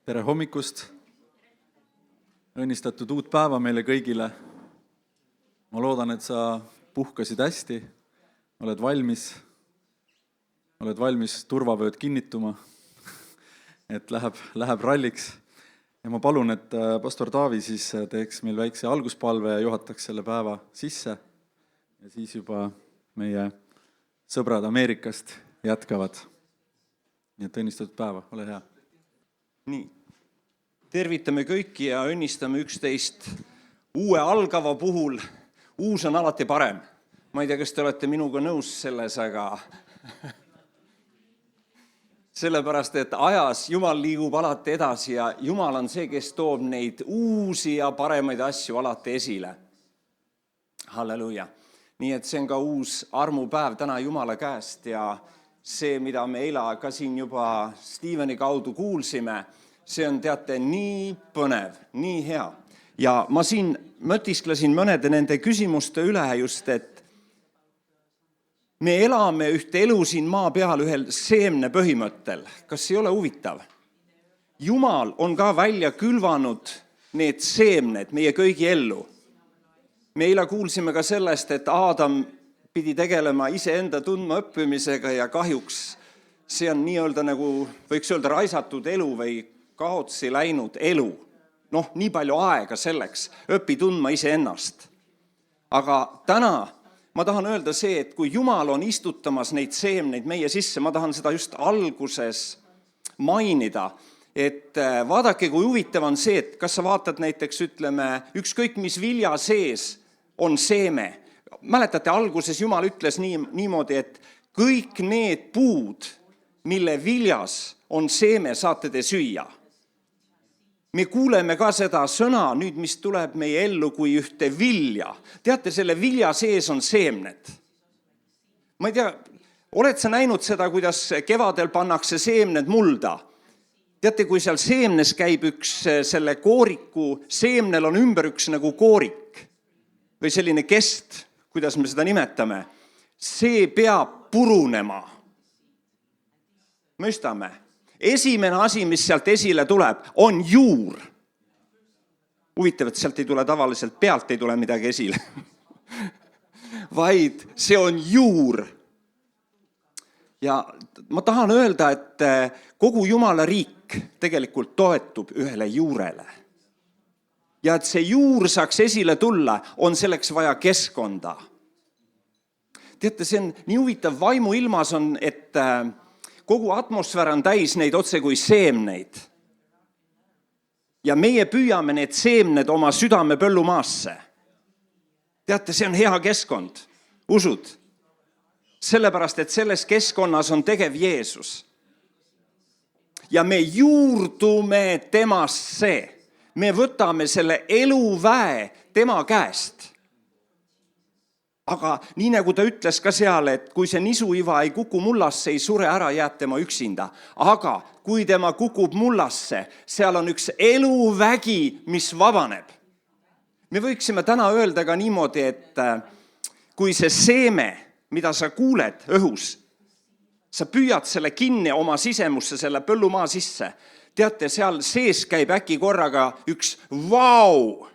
Tere hommikust! Õnnistatud uut päeva meile kõigile. Ma loodan, et sa puhkasid hästi, oled valmis turvavööd kinnituma, et läheb ralliks. Ja ma palun, et pastor Taavi siis teeks meil väikse alguspalve ja juhataks selle päeva sisse. Ja siis juba meie sõbrad Ameerikast jätkavad. Nii et õnnistatud päeva, ole hea. Nii, tervitame kõiki ja õnnistame üksteist uue algava puhul. Uus on alati parem. Ma ei tea, kas te olete minuga nõus selles, aga sellepärast, et ajas Jumal liigub alati edasi ja Jumal on see, kes toob neid uusi ja paremaid asju alati esile. Halleluuja. Nii et see on ka uus armupäev täna Jumala käest ja see, mida me eile ka siin juba Stepheni kaudu kuulsime, see on, teate, nii põnev, nii hea. Ja ma siin mõtisklesin mõnede nende küsimuste üle just, et me elame ühte elu siin maa peal ühel seemne põhimõttel. Kas ei ole huvitav? Jumal on ka välja külvanud need seemned meie kõigi ellu. Me eile kuulsime ka sellest, et Aadam pidi tegelema iseenda tundma õppimisega ja kahjuks see on nii-öelda nagu, võiks öelda, raisatud elu või kaotsi läinud elu. Nii palju aega selleks, õpi tundma iseennast. Aga täna ma tahan öelda see, et kui Jumal on istutamas neid seemneid meie sisse, ma tahan seda just alguses mainida, et vaadake, kui huvitav on see, et kas sa vaatad näiteks, ütleme, ükskõik mis vilja sees on seeme. Mäletate, alguses Jumal ütles niimoodi, et kõik need puud, mille viljas on seeme, saate te süüa. Me kuuleme ka seda sõna nüüd, mis tuleb meie ellu kui ühte vilja. Teate, selle vilja sees on seemned. Ma ei tea, oled sa näinud seda, kuidas kevadel pannakse seemned mulda? Teate, kui seal seemnes käib üks selle kooriku, seemnel on ümber üks nagu koorik või selline kest, kuidas me seda nimetame, see peab purunema. Mõistame? Esimene asi, mis sealt esile tuleb, on juur. Huvitav, et sealt ei tule tavaliselt, pealt ei tule midagi esile. Vaid see on juur. Ja ma tahan öelda, et kogu Jumala riik tegelikult toetub ühele juurele. Ja et see juur saaks esile tulla, on selleks vaja keskkonda. Teate, see on nii huvitav, vaimu ilmas on, et kogu atmosfäär on täis neid otse kui seemneid. Ja meie püüame need seemned oma südame põllumaasse. Teate, see on hea keskkond, usud. Sellepärast, et selles keskkonnas on tegev Jeesus. Ja me juurdume temasse. Me võtame selle eluväe tema käest. Aga nii nagu ta ütles ka seal, et kui see nisuiva ei kuku mullasse, ei sure ära, jääb tema üksinda. Aga kui tema kukub mullasse, seal on üks eluvägi, mis vabaneb. Me võiksime täna öelda ka niimoodi, et kui see seeme, mida sa kuuled õhus, sa püüad selle kinni oma sisemusse, selle põllumaa sisse, teate, seal sees käib äkki korraga üks vau.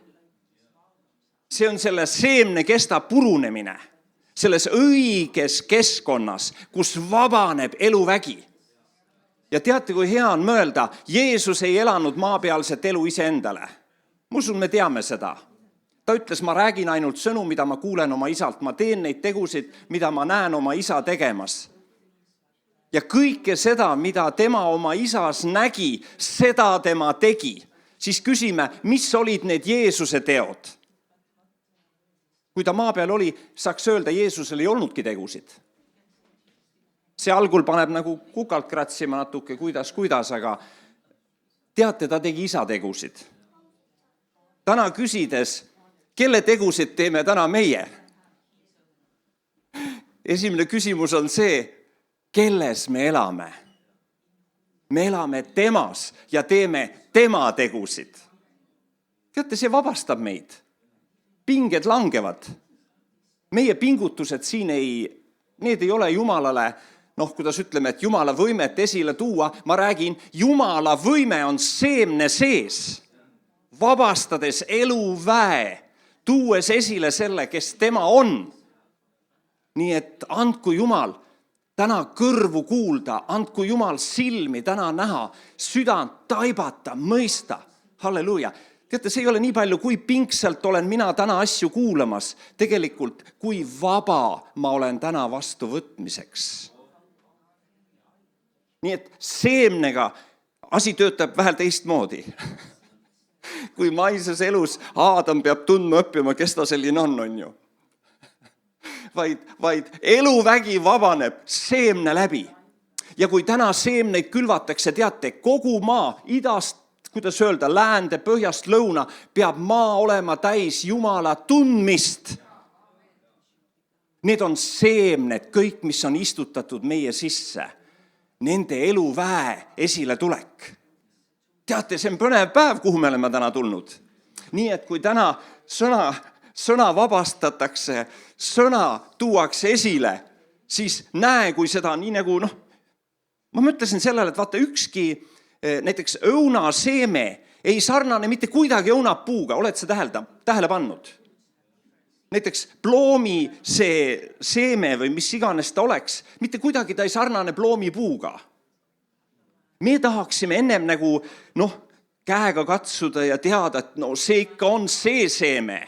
See on selle seemne kesta purunemine. Selles õiges keskkonnas, kus vabaneb eluvägi. Ja teate, kui hea on mõelda, Jeesus ei elanud maapealset elu iseendale. Musul me teame seda. Ta ütles, ma räägin ainult sõnu, mida ma kuulen oma isalt. Ma teen neid tegusid, mida ma näen oma isa tegemas. Ja kõike seda, mida tema oma isas nägi, seda tema tegi. Siis küsime, mis olid need Jeesuse teod? Kui ta maa peal oli, saaks öelda, Jeesusel ei olnudki tegusid. See algul paneb nagu kukalt kratsima natuke, kuidas, aga teate, ta tegi isa tegusid. Täna küsides, kelle tegusid teeme täna meie? Esimene küsimus on see, kelles me elame? Me elame temas ja teeme tema tegusid. Teate, see vabastab meid. Pinged langevad. Meie pingutused siin need ei ole Jumalale kuidas ütleme, et Jumala võimet esile tuua, ma räägin, Jumala võime on seemne sees, vabastades eluväe, tuues esile selle, kes tema on. Nii et andku Jumal täna kõrvu kuulda, andku Jumal silmi täna näha, südant taibata, mõista. Halleluuja. Teate, see ei ole nii palju, kui pingsalt olen mina täna asju kuulamas. Tegelikult, kui vaba ma olen täna vastuvõtmiseks. Nii et seemnega asi töötab vähel teistmoodi. Kui maises elus Aadam peab tundma õppima, kes ta selline on ju. Vaid eluvägi vabaneb seemne läbi. Ja kui täna seemneid külvatakse, teate, kogu maa idast, kuidas öelda, läände, põhjast, lõuna, peab maa olema täis Jumala tundmist. Need on seemned, kõik, mis on istutatud meie sisse. Nende eluväe esile tulek. Teate, see on põnev päev, kuhu me oleme täna tulnud. Nii et kui täna sõna vabastatakse, sõna tuuakse esile, siis näe, kui seda nii nagu, ma mõtlesin sellele, et vaata ükski näiteks õunaseeme ei sarnane mitte kuidagi õunapuuga, oled sa tähele pannud? Näiteks ploomi see seeme või mis iganes ta oleks, mitte kuidagi ta ei sarnane ploomipuuga. Me tahaksime ennem nagu, käega katsuda ja teada, et see ikka on see seeme.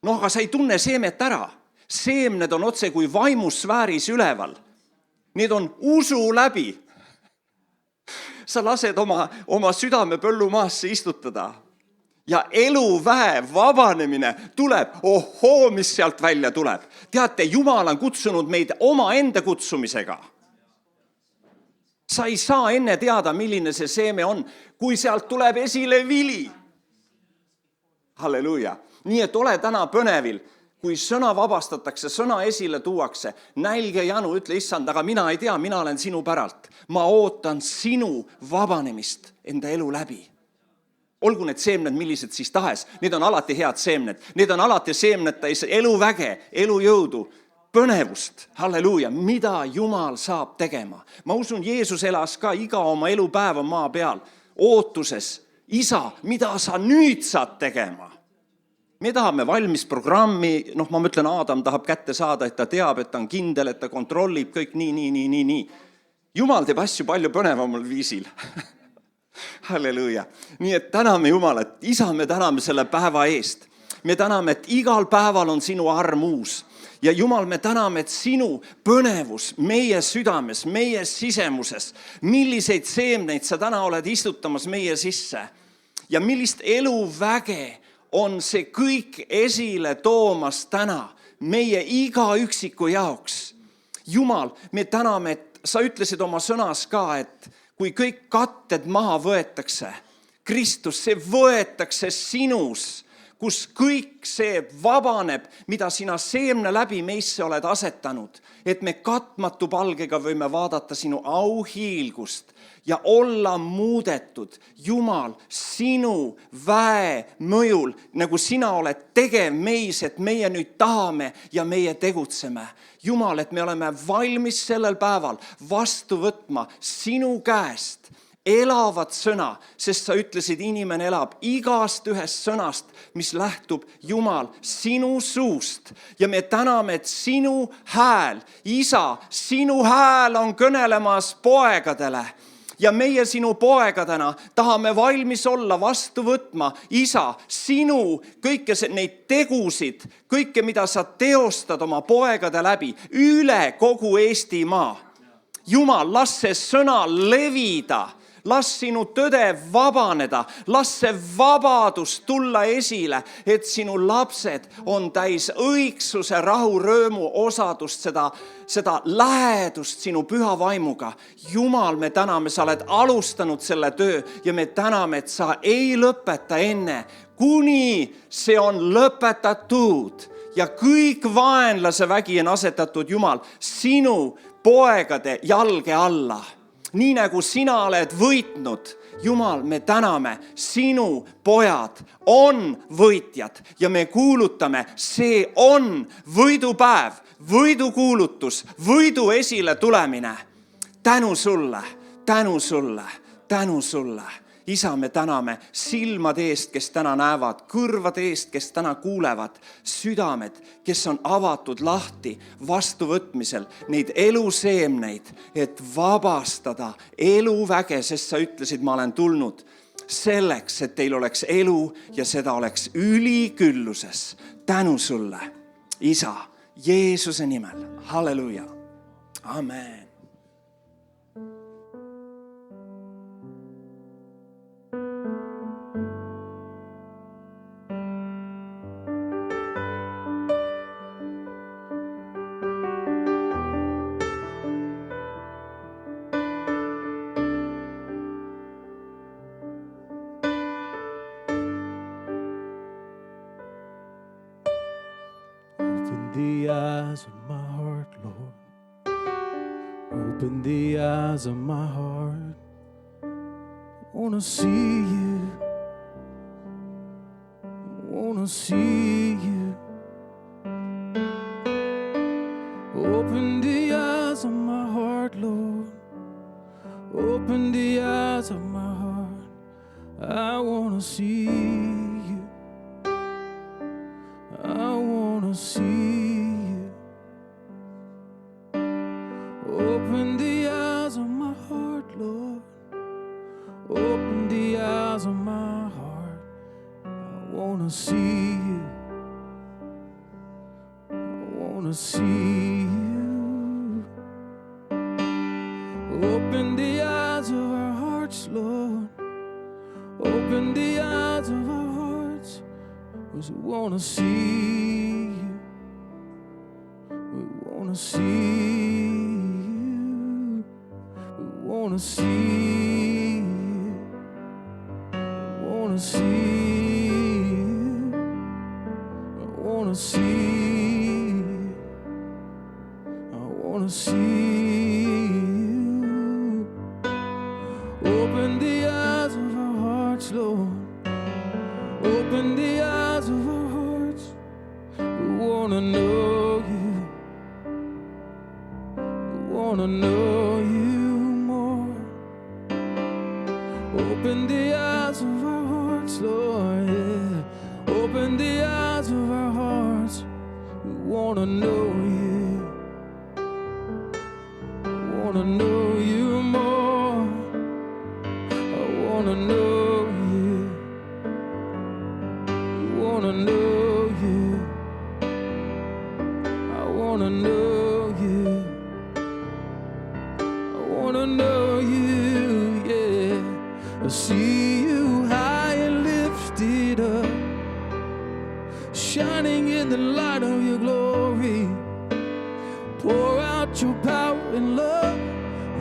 Aga sa ei tunne seemet ära. Seemned on otse kui vaimusfääris üleval. Need on usu läbi. Sa lased oma südame põllumaasse istutada. Ja eluväe vabanemine tuleb, mis sealt välja tuleb. Teate, Jumal on kutsunud meid oma enda kutsumisega. Sa ei saa enne teada, milline see seeme on, kui sealt tuleb esile vili. Halleluuja. Nii et ole täna põnevil, kui sõna vabastatakse, sõna esile tuuakse, nälge janu, ütle issand, aga mina ei tea, mina olen sinu päralt. Ma ootan sinu vabanemist enda elu läbi. Olgu need seemned, millised siis tahes, need on alati head seemned. Need on alati seemned täis eluväge, elujõudu, põnevust. Halleluuja, mida Jumal saab tegema. Ma usun, Jeesus elas ka iga oma elupäeva maa peal, ootuses. Isa, mida sa nüüd saad tegema? Me tahame valmis programmi, ma mõtlen, Aadam tahab kätte saada, et ta teab, et ta on kindel, et ta kontrollib kõik nii. Jumal teeb asju palju põnevamal viisil. Halleluuja. Nii et täname Jumalat. Isa, me täname selle päeva eest. Me täname, et igal päeval on sinu arm uus. Ja Jumal, me täname, et sinu põnevus meie südames, meie sisemuses, milliseid seemneid sa täna oled istutamas meie sisse ja millist eluväge on see kõik esile toomas täna meie iga üksiku jaoks. Jumal, me täname, et sa ütlesid oma sõnas ka, et kui kõik katted maha võetakse, Kristus, see võetakse sinus, kus kõik see vabaneb, mida sina seemne läbi meisse oled asetanud, et me katmatu palgega võime vaadata sinu auhiilgust ja olla muudetud, Jumal, sinu väe mõjul, nagu sina oled tegev meis, et meie nüüd tahame ja meie tegutseme. Jumal, et me oleme valmis sellel päeval vastu võtma sinu käest elavat sõna, sest sa ütlesid, inimene elab igast ühest sõnast, mis lähtub Jumal sinu suust. Ja me täname, et sinu hääl, Isa, sinu hääl on kõnelemas poegadele. Ja meie sinu poegadena tahame valmis olla vastu võtma, Isa, sinu kõike neid tegusid, kõike, mida sa teostad oma poegade läbi, üle kogu Eestimaa. Jumal, las see sõna levida. Las sinu tõde vabaneda, las see vabadus tulla esile, et sinu lapsed on täis õigsuse, rahu, rõõmu, osadust, seda lähedust sinu püha vaimuga. Jumal, me täname, sa oled alustanud selle töö ja me täname, et sa ei lõpeta enne, kuni see on lõpetatud ja kõik vaenlase vägi on asetatud, Jumal, sinu poegade jalge alla. Nii nagu sina oled võitnud Jumal, me täname, sinu pojad on võitjad ja me kuulutame, see on võidupäev, võidukuulutus, võidu esile tulemine. Tänu sulle, tänu sulle, tänu sulle. Isa, me täname silmade eest, kes täna näevad, kõrvade eest, kes täna kuulevad, südamed, kes on avatud lahti vastuvõtmisel, neid eluseemneid, et vabastada eluväge, sest sa ütlesid, ma olen tulnud selleks, et teil oleks elu ja seda oleks ülikülluses. Tänu sulle, Isa, Jeesuse nimel. Halleluuja. Amen. Open the eyes of my heart, Lord. Open the eyes of my heart. I wanna see you. I wanna see you. Open the eyes of my heart, Lord. Open the eyes of my heart. I wanna see you. I wanna see you. Open the eyes of my heart, Lord. Open the eyes of my heart. I wanna see you. I wanna see you. Open the eyes of our hearts, Lord. Open the eyes of our hearts. We wanna see you. We wanna see you. We wanna see you. We wanna see you. I wanna see you. I wanna see you. Open the eyes of our hearts, Lord. Open the eyes of our hearts. We wanna know you. We wanna know you more. Open the eyes of our hearts, Lord, yeah. Open the eyes of our hearts. We wanna know you. I wanna know you more. I wanna know you. I wanna know you. I wanna know you. I wanna know you, yeah. I see you high and lifted up, shining in the light of your glory. Pour out your power and love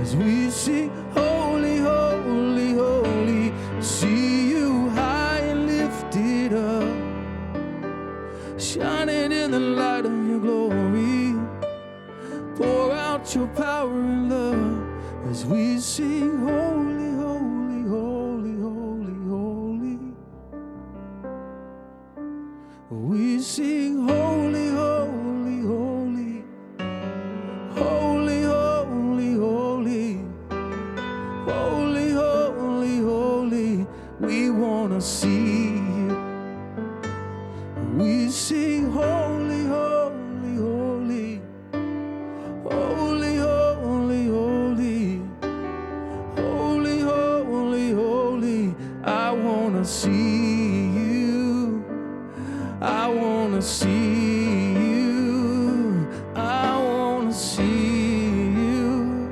as we sing, holy, holy, holy. I see you high and lifted up, shining in the light of your glory. Pour out your power and love as we sing, holy, holy, holy, holy, holy. We sing, holy, holy, holy, holy, holy, holy, holy, holy, holy. We wanna see you. We sing, holy, holy, holy, holy, holy, holy, holy, holy, holy. I wanna see you. I wanna see you. I wanna see you.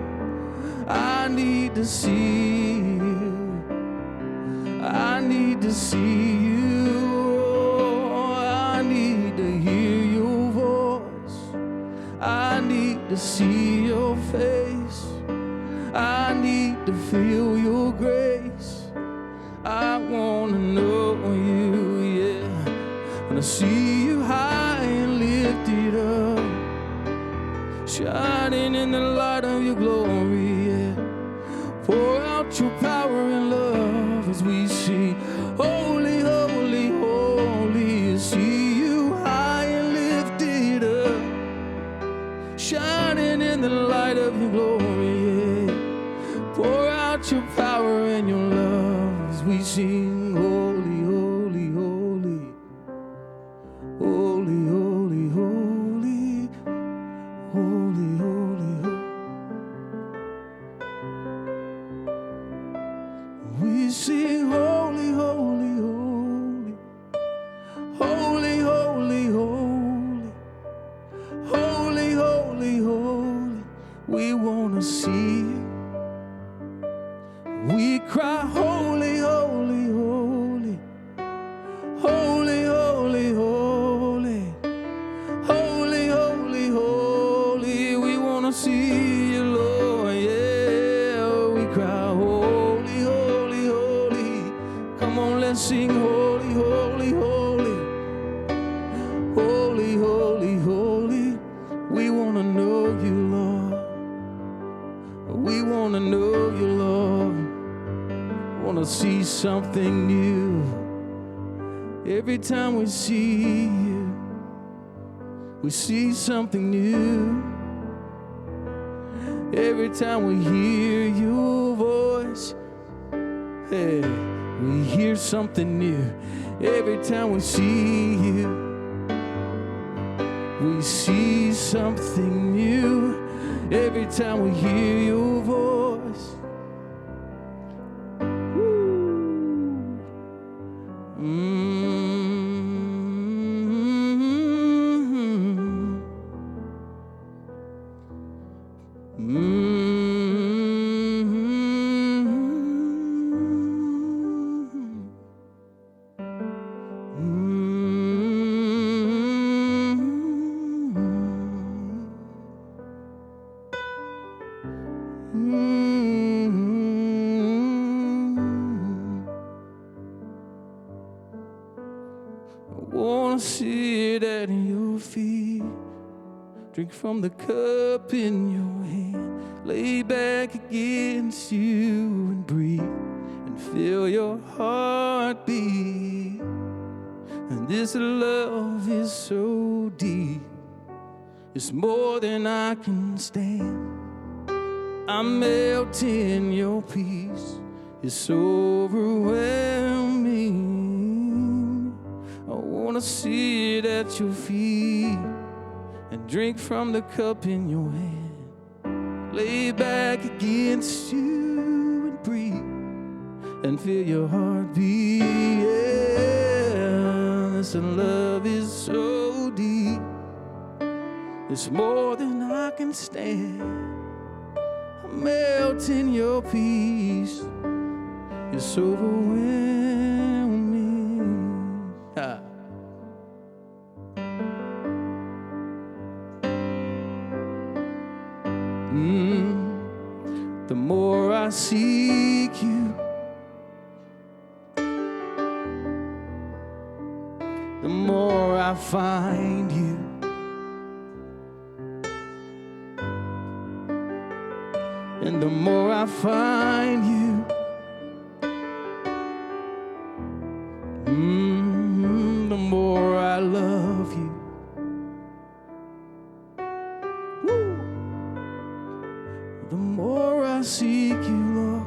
I need to see you. I need to see you. I need to hear your voice. I need to see your face. I need to feel your grace. I wanna know you, yeah. When I see you high and lifted up, shining in the light of your glory, yeah. Pour out your power and love your glory, yeah. Pour out your power and your love as we sing holy, holy, holy. Holy, holy, holy. Holy, holy, holy. We sing holy, holy, holy. Holy, holy, holy. Holy, holy, holy. We wanna see you. We cry holy, holy, holy. Holy, holy, holy. Holy, holy, holy. We wanna see you, Lord, yeah. We cry holy, holy, holy. Come on, let's sing holy, holy, holy. Holy, holy, holy. We wanna know you, Lord. We wanna know you, Lord. Wanna see something new. Every time we see you, we see something new. Every time we hear your voice, hey, we hear something new. Every time we see you, we see something new. Every time we hear your voice. Sit at your feet, drink from the cup in your hand, lay back against you and breathe and feel your heartbeat. And this love is so deep, it's more than I can stand. I melt in your peace, it's overwhelming. I wanna sit at your feet and drink from the cup in your hand, lay back against you and breathe and feel your heartbeat. Yeah, this love is so deep, it's more than I can stand. I melt in your peace, it's overwhelming. Ha. The more I seek you, the more I find you. And the more I find you, the more I love you. Woo. The more I seek you, Lord,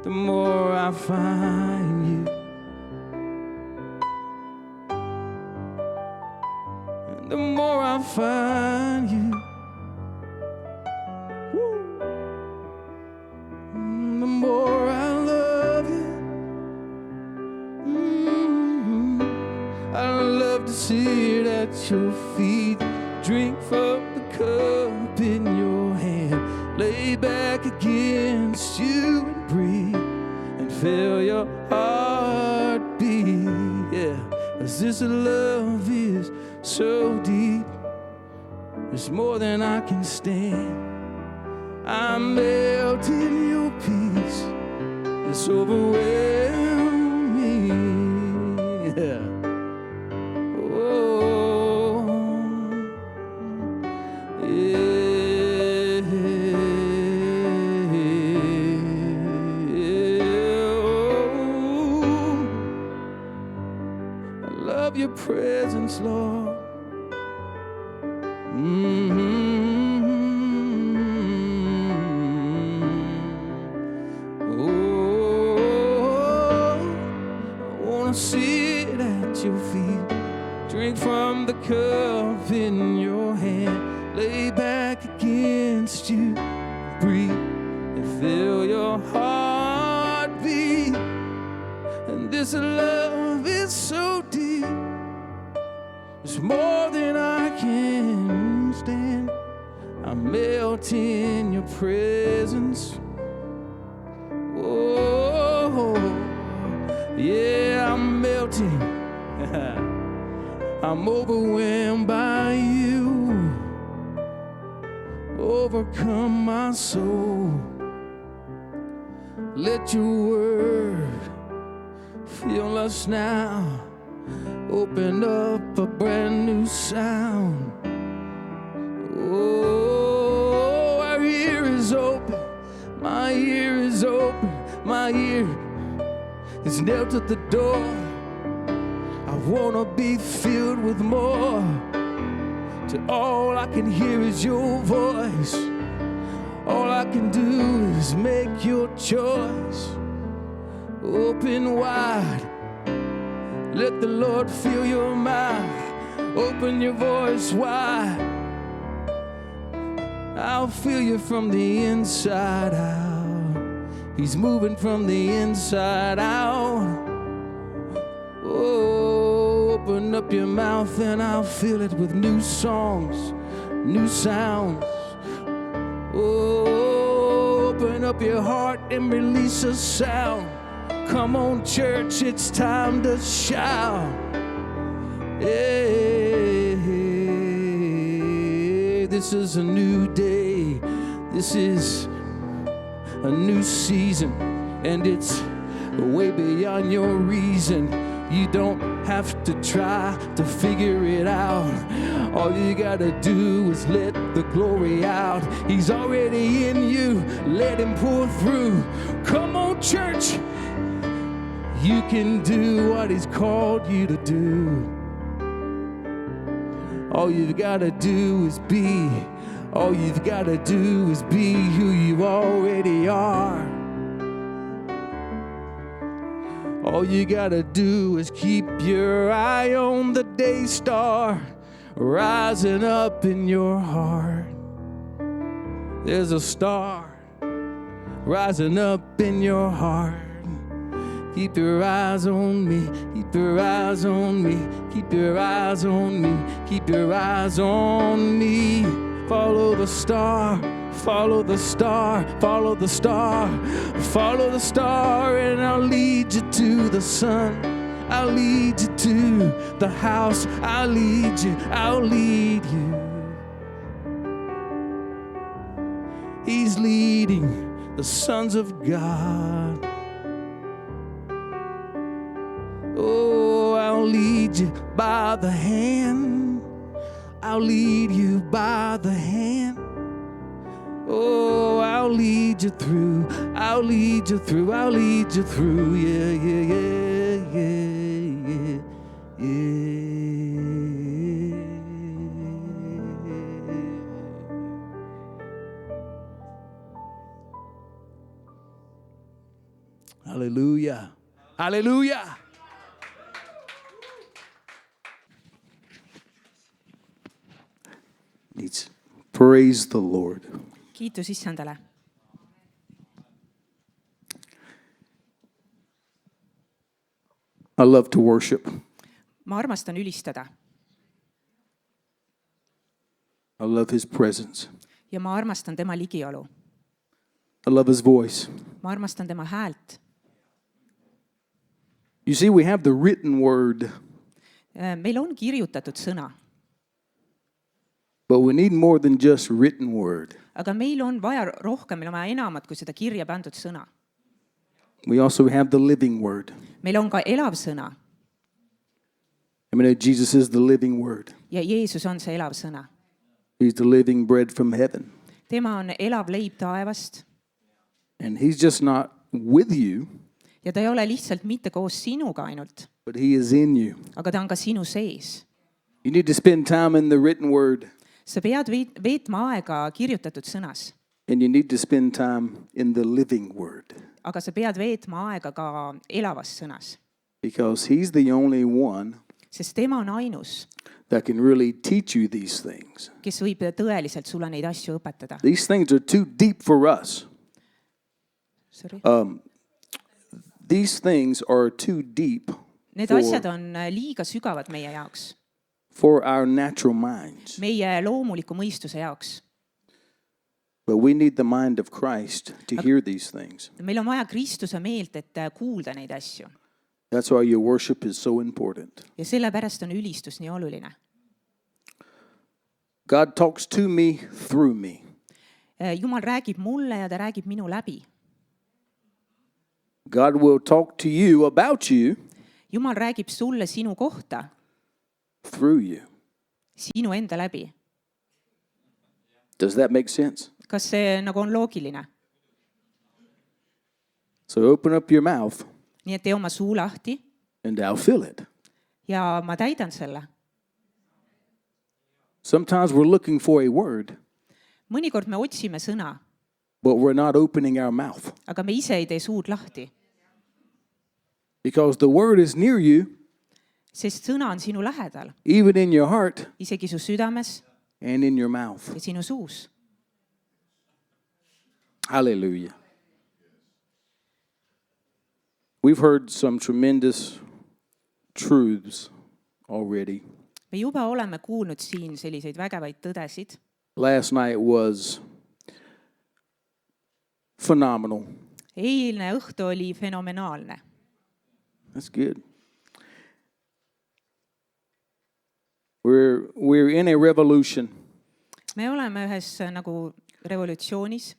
the more I find you. And the more I find you, the more I love you. I love to sit at your feet, drink from the cup in your hand, lay back against you and breathe and feel your heartbeat. Yeah, 'cause this love is so deep, it's more than I can stand. I melt in your peace, it's overwhelming. Yeah. Oh, yeah. Oh, I love your presence, Lord. Oh, I wanna sit at your feet, drink from the cup in your hand, lay back against you, breathe and feel your heartbeat. And this love is so deep, it's more than I can stand. I melt in your presence. Oh, yeah, I'm melting. I'm overwhelmed by you. Overcome my soul. Let your word fill us now. Open up a brand new sound. Oh, our ear is open. My ear is open. My ear is nailed to the door. I wanna be filled with more. Till all I can hear is your voice. All I can do is make your choice. Open wide. Let the Lord fill your mouth. Open your voice wide. I'll feel you from the inside out. He's moving from the inside out. Oh, open up your mouth and I'll fill it with new songs, new sounds. Oh, open up your heart and release a sound. Come on, church, it's time to shout. Hey, this is a new day. This is a new season, and it's way beyond your reason. You don't have to try to figure it out. All you gotta do is let the glory out. He's already in you. Let him pour through. Come on, church. You can do what he's called you to do. All you've gotta do is be. All you've gotta do is be who you already are. All you gotta do is keep your eye on the day star rising up in your heart. There's a star rising up in your heart. Keep your eyes on me, keep your eyes on me, keep your eyes on me, keep your eyes on me. Follow the star, follow the star, follow the star, follow the star, and I'll lead you to the sun. I'll lead you to the house. I'll lead you, I'll lead you. He's leading the sons of God. Oh, I'll lead you by the hand. I'll lead you by the hand. Oh, I'll lead you through. I'll lead you through. I'll lead you through. Yeah, yeah, yeah, yeah, yeah, yeah. Hallelujah. Hallelujah. Needs. Praise the Lord. Kiitus Issandale. I love to worship. Ma armastan ülistada I love his presence. ja ma armastan tema ligiolu. I love his voice. Ma armastan tema häält. You see, we have the written word, Meil on kirjutatud sõna, but we need more than just written word. aga meil on vaja rohkem, meil on vaja enamat kui seda kirja pandud sõna. We also have the living word. Meil on ka elav sõna I mean, Jesus is the living word. ja Jeesus on see elav sõna. He's the living bread from heaven. Tema on elav leib taevast And he's just not with you, ja ta ei ole lihtsalt mitte koos sinuga ainult, but he is in you. aga ta on ka sinu sees. You need to spend time in the written word. sa pead veetma aega kirjutatud sõnas, and you need to spend time in the living word aga sa pead veetma aega ka elavas sõnas, because he's the only one sest tema on ainus, that can really teach you these things. kes võib tõeliselt sulle neid asju õpetada. These things are too deep for us. Sorry. These things are too deep Need asjad on liiga sügavad meie jaoks, for our natural minds. meie loomuliku mõistuse jaoks. But we need the mind of Christ to hear these things. Meil on vaja Kristuse meelt, et kuulda neid asju. That's why your worship is so important. Ja sellepärast on ülistus nii oluline. God talks to me through me. Jumal räägib mulle ja ta räägib minu läbi. God will talk to you about you Jumal räägib sulle sinu kohta, through you. sinu enda läbi. Does that make sense? Kas see nagu on loogiline? So open up your mouth Nii et tee oma suu lahti and I'll fill it. ja ma täidan selle. Sometimes we're looking for a word, Mõnikord me otsime sõna, but we're not opening our mouth. aga me ise ei tee suud lahti, Because the word is near you, sest sõna on sinu lähedal, even in your heart isegi su südames and in your mouth. ja sinu suus. Hallelujah. We've heard some tremendous truths already. Me juba oleme kuulnud siin selliseid vägevaid tõdesid. Last night was phenomenal. Eilne õhtu oli fenomenaalne. That's good. We're in a revolution. Me oleme ühes nagu revolutsioonis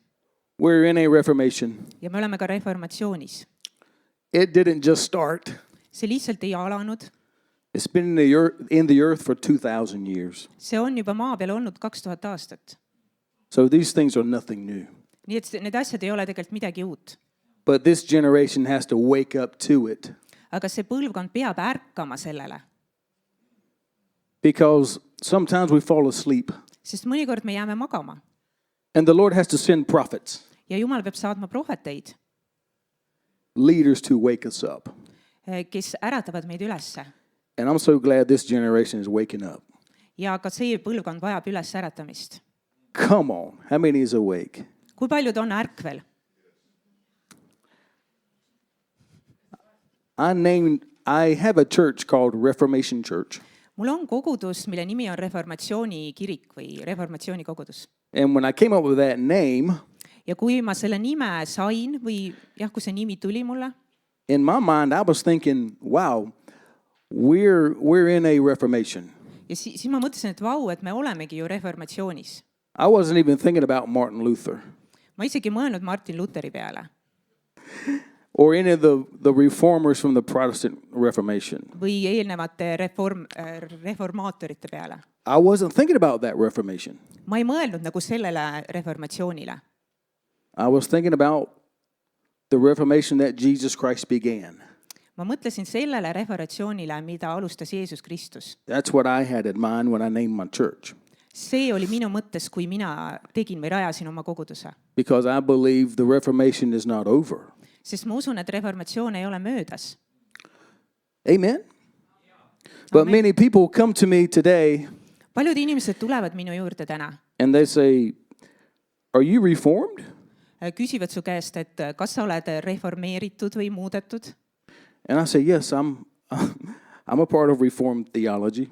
We're in a reformation. ja me oleme ka reformatsioonis. It didn't just start. See lihtsalt ei alanud. It's been in the earth for 2,000 years. See on juba maa peal olnud 2000 aastat. So these things are nothing new. Nii et need asjad ei ole tegelikult midagi uut. But this generation has to wake up to it. Aga see põlvkond peab ärkama sellele. Because sometimes we fall asleep. Sest mõnikord me jääme magama. And the Lord has to send prophets, Ja Jumal peab saatma prohveteid, leaders to wake us up. kes äratavad meid ülesse. And I'm so glad this generation is waking up. Ja ka see põlvkond vajab üles äratamist. Come on. How many is awake? Kui paljud on ärkvel? I have a church called Reformation Church. Mul on kogudus, mille nimi on Reformatsiooni kirik või Reformatsiooni kogudus. And when I came up with that name, Ja kui ma selle nime sain või kui see nimi tuli mulle, in my mind, I was thinking, wow, we're in a reformation. ja siis ma mõtlesin, et vau, et me olemegi ju reformatsioonis. I wasn't even thinking about Martin Luther Ma isegi mõelnud Martin Lutheri peale or any of the reformers from the Protestant Reformation. või eelnevate reformaatorite peale. I wasn't thinking about that reformation. Ma ei mõelnud nagu sellele reformatsioonile. I was thinking about the reformation that Jesus Christ began. Ma mõtlesin sellele reformatsioonile, mida alustas Jeesus Kristus. That's what I had in mind when I named my church. See oli minu mõttes, kui mina tegin või rajasin oma koguduse. Because I believe the reformation is not over. Sest ma usun, et reformatsioon ei ole möödas. Amen? But many people come to me today Paljud inimesed tulevad minu juurde täna. and they say, are you reformed? Küsivad su käest, et kas sa oled reformeeritud või muudetud? And I say, yes, I'm a part of Reformed theology.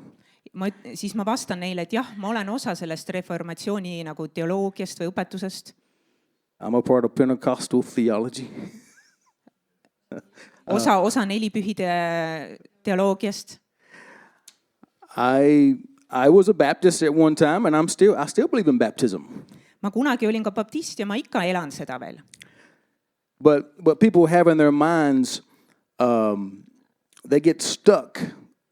Siis ma vastan neile, et jah, ma olen osa sellest reformatsiooni nagu teoloogiast või õpetusest. I'm a part of Pentecostal theology. Osa nelipühide teoloogiast. I was a Baptist at one time, and I still believe in baptism. Ma kunagi olin ka baptist ja ma ikka elan seda veel. But people have in their minds, they get stuck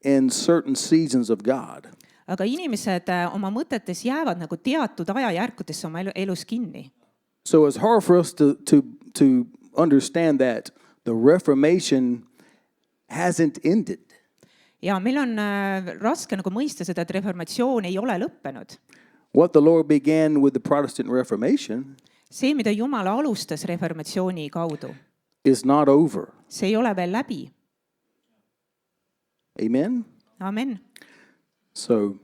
in certain seasons of God. Aga inimesed oma mõtetes jäävad nagu teatud ajajärkudesse oma elus kinni. So it's hard for us to understand that the Reformation hasn't ended. Ja meil on raske nagu mõista seda, et reformatsioon ei ole lõppenud. What the Lord began with the Protestant Reformation see, mida Jumal alustas reformatsiooni kaudu, is not over. see ei ole veel läbi. Amen? Amen. So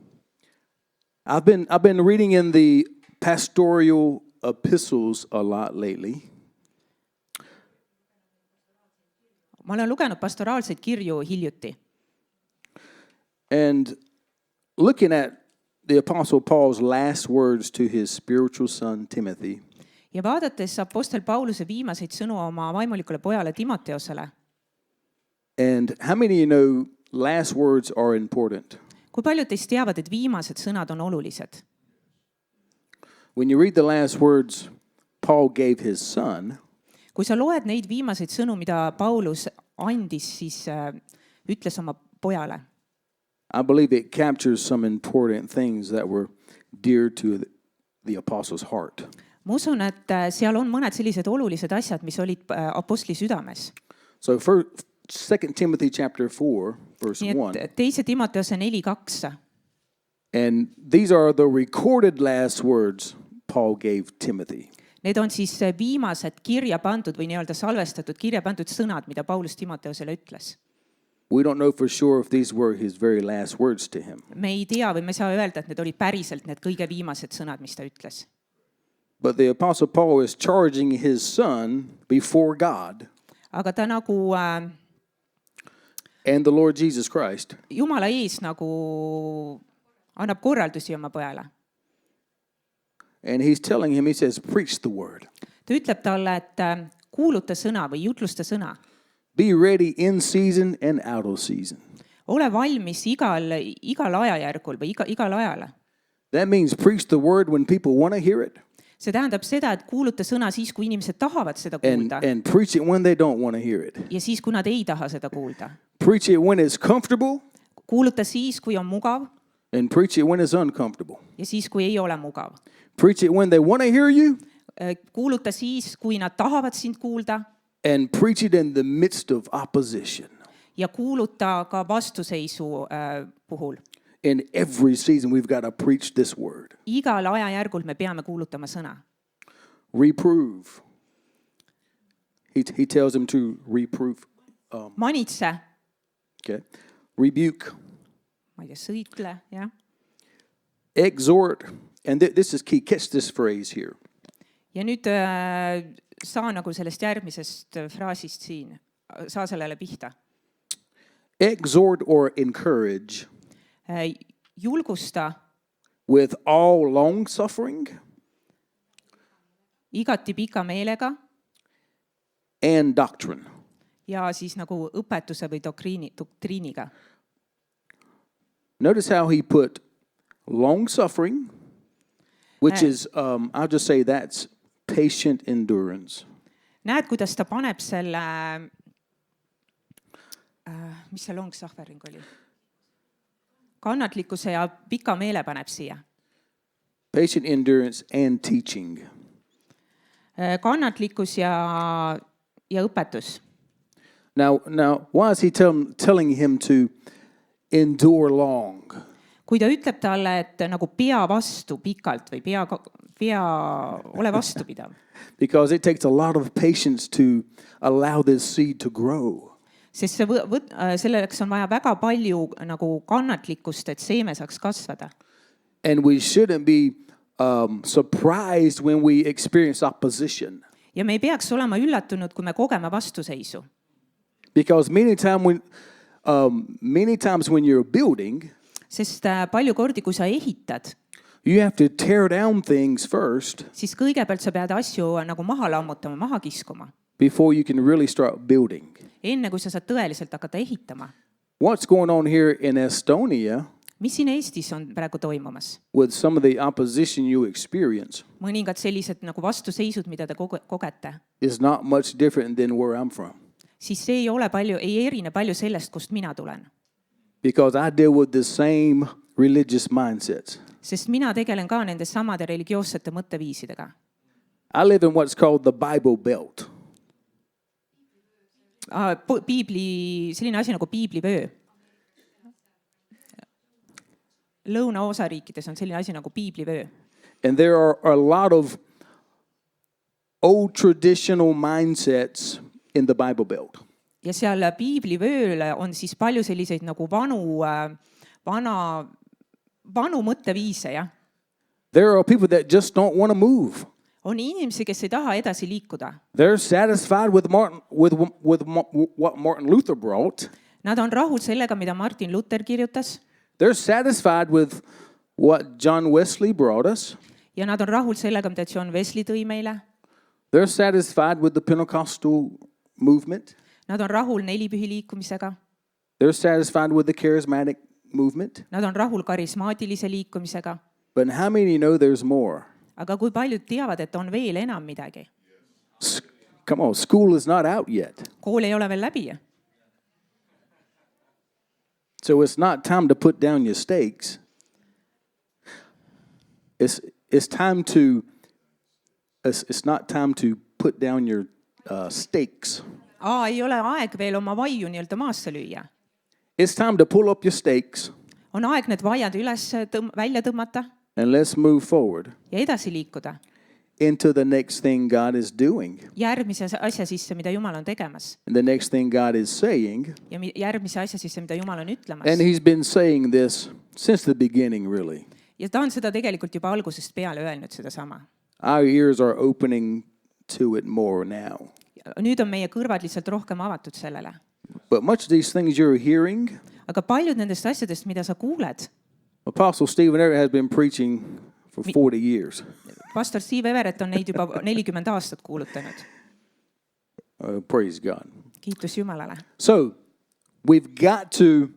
I've been reading in the pastoral epistles a lot lately. ma olen lugenud pastoraalseid kirju hiljuti And looking at the Apostle Paul's last words to his spiritual son Timothy, ja vaadates Apostel Pauluse viimaseid sõnu oma vaimulikule pojale Timoteosele, and how many of you know last words are important? kui paljud teist teavad, et viimased sõnad on olulised? When you read the last words Paul gave his son, kui sa loed neid viimaseid sõnu, mida Paulus andis, siis ütles oma pojale, I believe it captures some important things that were dear to the apostle's heart. ma usun, et seal on mõned sellised olulised asjad, mis olid apostli südames. So for 2 Timothy chapter 4, verse nii 1, et teise Timoteose 4:2, and these are the recorded last words Paul gave Timothy. need on siis viimased kirja pandud või nii-öelda salvestatud kirja pandud sõnad, mida Paulus Timoteosele ütles. We don't know for sure if these were his very last words to him. me ei tea või me ei saa öelda, et need olid päriselt need kõige viimased sõnad, mis ta ütles. But the Apostle Paul is charging his son before God aga ta nagu and the Lord Jesus Christ Jumala ees nagu annab korraldusi oma pojale. and he's telling him, he says, preach the word. ta ütleb talle, et kuuluta sõna või jutlusta sõna. Be ready in season and out of season. ole valmis igal ajajärgul või igal ajale. That means preach the word when people want to hear it see tähendab seda, et kuuluta sõna siis, kui inimesed tahavad seda kuulda and preach it when they don't want to hear it. ja siis, kui nad ei taha seda kuulda. Preach it when it's comfortable kuuluta siis, kui on mugav and preach it when it's uncomfortable. ja siis, kui ei ole mugav. Preach it when they want to hear you kuuluta siis, kui nad tahavad sind kuulda and preach it in the midst of opposition. ja kuuluta ka vastuseisu puhul. In every season, we've got to preach this word. igal ajajärgul me peame kuulutama sõna. Reprove. He tells him to reprove. manitse, Okay. Rebuke. ma ei tea, sõitle, jah. Exhort. And this is key. Catch this phrase here. ja nüüd saa nagu sellest järgmisest fraasist siin, saa sellele pihta. Exhort or encourage julgusta with all long suffering igati pika meelega and doctrine. ja siis nagu õpetuse või doktriiniga. Notice how he put long suffering, which is, I'll just say that's patient endurance. näed, kuidas ta paneb selle, mis see long suffering oli? kannatlikkuse ja pika meele paneb siia. Patient endurance and teaching. kannatlikkus ja õpetus. Now, why is he telling him to endure long? kui ta ütleb talle, et nagu pea vastu pikalt või ole vastupidav. Because it takes a lot of patience to allow this seed to grow. sest selleks on vaja väga palju nagu kannatlikkust, et seeme saaks kasvada. And we shouldn't be surprised when we experience opposition. ja me ei peaks olema üllatunud, kui me kogeme vastuseisu. Because many times when you're building, sest palju kordi, kui sa ehitad, you have to tear down things first siis kõigepealt sa pead asju nagu maha lammutama, maha kiskuma. before you can really start building. enne kui sa saad tõeliselt hakata ehitama. What's going on here in Estonia mis siin Eestis on praegu toimumas? with some of the opposition you experience mõningad sellised nagu vastuseisud, mida te kogete, is not much different than where I'm from. siis see ei erine palju sellest, kust mina tulen. Because I deal with the same religious mindsets. sest mina tegelen ka nende samade religioossete mõtteviisidega. I live in what's called the Bible Belt. Selline asi nagu piiblivöö. lõunaosariikides on selline asi nagu piiblivöö. And there are a lot of old traditional mindsets in the Bible Belt. ja seal piiblivööl on siis palju selliseid nagu vanu mõtteviise, jah. There are people that just don't want to move. On inimesi, kes ei taha edasi liikuda. They're satisfied with what Martin Luther brought. Nad on rahul sellega, mida Martin Luther kirjutas. They're satisfied with what John Wesley brought us. Ja nad on rahul sellega, mida John Wesley tõi meile. They're satisfied with the Pentecostal movement. Nad on rahul nelipühi liikumisega. They're satisfied with the charismatic movement. Nad on rahul karismaatilise liikumisega. But how many know there's more? Aga kui paljud teavad, et on veel enam midagi? Come on, school is not out yet. Kool ei ole veel läbi. So it's not time to put down your stakes. It's not time to put down your stakes. Ei ole aeg veel oma vaiu nii-öelda maasse lüüa. It's time to pull up your stakes On aeg need vaiad üles välja tõmmata and let's move forward ja edasi liikuda. into the next thing God is doing. Järgmise asja sisse, mida Jumal on tegemas. And the next thing God is saying. Ja järgmise asja sisse, mida Jumal on ütlemas. And he's been saying this since the beginning, really. Ja ta on seda tegelikult juba algusest peale öelnud sedasama. Our ears are opening to it more now. Nüüd on meie kõrvad lihtsalt rohkem avatud sellele. But much of these things you're hearing, Aga paljud nendest asjadest, mida sa kuuled, Apostle Stephen Everett has been preaching for 40 years. pastor Steve Everett on neid juba 40 aastat kuulutanud. Praise God. Kiitus Jumalale. So, we've got to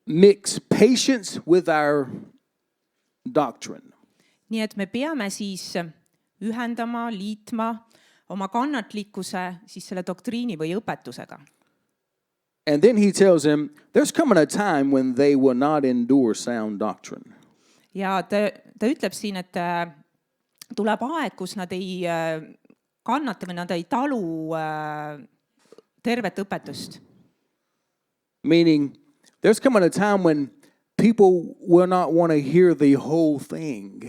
mix patience with our doctrine. Nii et me peame siis ühendama, liitma oma kannatlikkuse siis selle doktriini või õpetusega. And then he tells him, there's coming a time when they will not endure sound doctrine. Ja ta ütleb siin, et tuleb aeg, kus nad ei kannata või nad ei talu tervet õpetust. Meaning, there's coming a time when people will not want to hear the whole thing.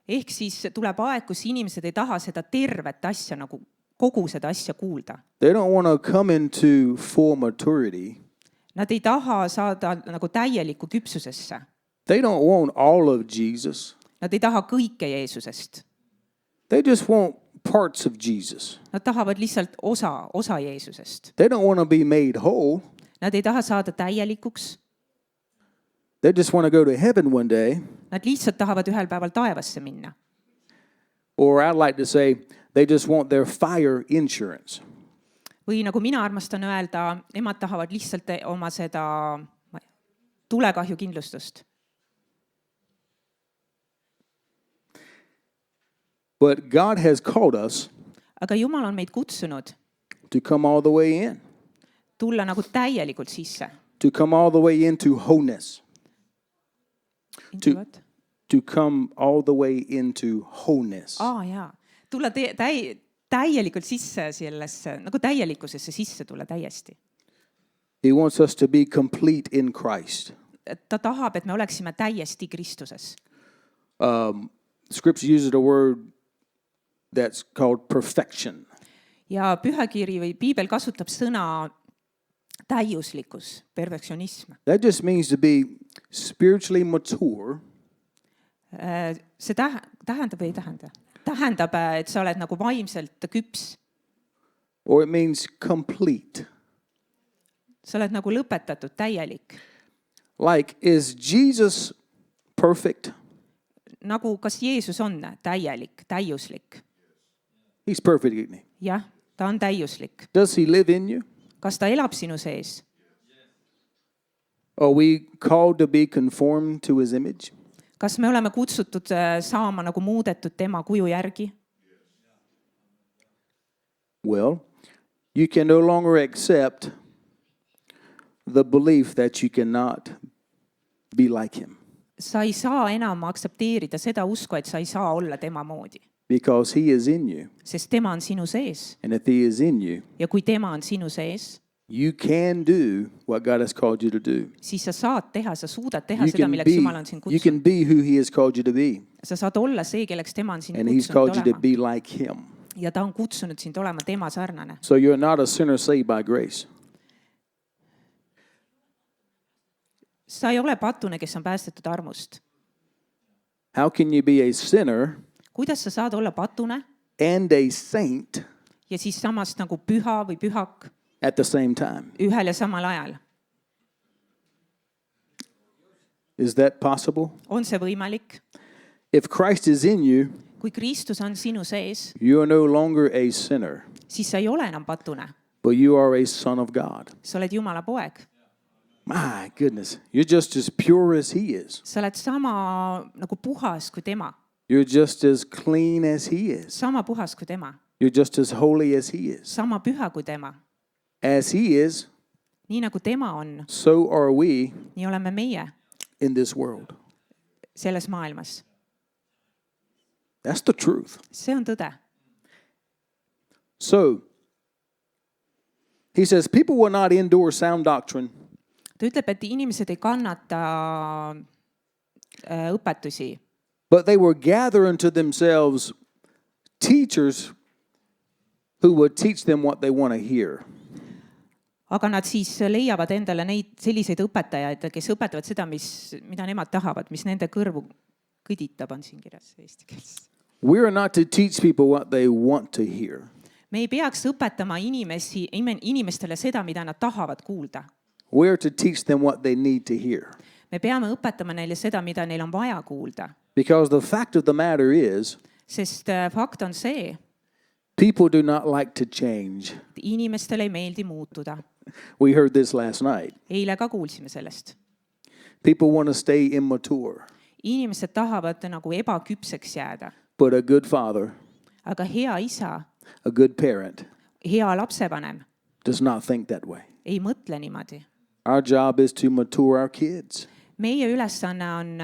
Ehk siis tuleb aeg, kus inimesed ei taha seda tervet asja, nagu kogu seda asja kuulda. They don't want to come into full maturity. Nad ei taha saada nagu täielikku küpsusesse. They don't want all of Jesus. Nad ei taha kõike Jeesusest. They just want parts of Jesus. Nad tahavad lihtsalt osa Jeesusest. They don't want to be made whole. Nad ei taha saada täielikuks. They just want to go to heaven one day. Nad lihtsalt tahavad ühel päeval taevasse minna. Or I'd like to say, they just want their fire insurance. Või nagu mina armastan öelda, emad tahavad lihtsalt oma seda tulekahju kindlustust. But God has called us Aga Jumal on meid kutsunud to come all the way in. tulla nagu täielikult sisse. To come all the way into wholeness. To come all the way into wholeness. Jaa. Tulla täielikult sisse sellesse, nagu täielikkusesse sisse tulla täiesti. He wants us to be complete in Christ. Ta tahab, et me oleksime täiesti Kristuses. Scripture uses a word that's called perfection. Ja pühakiri või piibel kasutab sõna täiuslikkus, perfektsionism. That just means to be spiritually mature. See tähendab või ei tähenda? Tähendab, et sa oled nagu vaimselt küps. Or it means complete. Sa oled nagu lõpetatud, täielik. Like, is Jesus perfect? Nagu kas Jeesus on täielik, täiuslik? He's perfect, isn't he? Jah, ta on täiuslik. Does he live in you? Kas ta elab sinu sees? Are we called to be conformed to his image? Kas me oleme kutsutud saama nagu muudetud tema kuju järgi? Well, you can no longer accept the belief that you cannot be like him. Sa ei saa enam aksepteerida seda usku, et sa ei saa olla tema moodi. Because he is in you. Sest tema on sinu sees. And if he is in you, Ja kui tema on sinu sees, you can do what God has called you to do. siis sa saad teha, sa suudad teha You seda, can milleks Jumal on sind you kutsunud. can be who He has called you to be. Sa saad olla see, kelleks tema on sind And He's kutsunud called you to olema. be like Him. Ja ta on kutsunud sind olema tema sarnane. So you're not a sinner saved by grace. Sa ei ole patune, kes on päästetud armust. How can you be a sinner Kuidas sa saad olla patune and a saint ja siis samas nagu püha või pühak at the same time? ühel ja samal ajal? Is that possible? On see võimalik? If Christ is in you, Kui Kristus on sinu sees, you are no longer a sinner, siis sa ei ole enam patune. but you are a son of God. Sa oled Jumala poeg. My goodness, you're just as pure as He is. Sa oled sama nagu puhas kui tema. You're just as clean as He is. Sama puhas kui tema. You're just as holy as He is. Sama püha kui tema. As He is, Nii nagu tema on, so are we nii oleme meie in this world. selles maailmas. That's the truth. See on tõde. So, He says, people will not endure sound doctrine, Ta ütleb, et inimesed ei kannata õpetusi, but they will gather unto themselves teachers who will teach them what they want to hear. aga nad siis leiavad endale neid selliseid õpetajaid, kes õpetavad seda, mida nemad tahavad, mis nende kõrvu kõditab, on siin kirjas eesti keeles. We are not to teach people what they want to hear. Me ei peaks õpetama inimestele seda, mida nad tahavad kuulda. We are to teach them what they need to hear. Me peame õpetama neile seda, mida neil on vaja kuulda. Because the fact of the matter is, Sest fakt on see, people do not like to change. et inimestele ei meeldi muutuda. We heard this last night. Eile ka kuulsime sellest. People want to stay immature, Inimesed tahavad nagu ebaküpseks jääda. but a good father, Aga hea isa, a good parent, hea lapsevanem does not think that way. ei mõtle niimoodi. Our job is to mature our kids Meie ülesanne on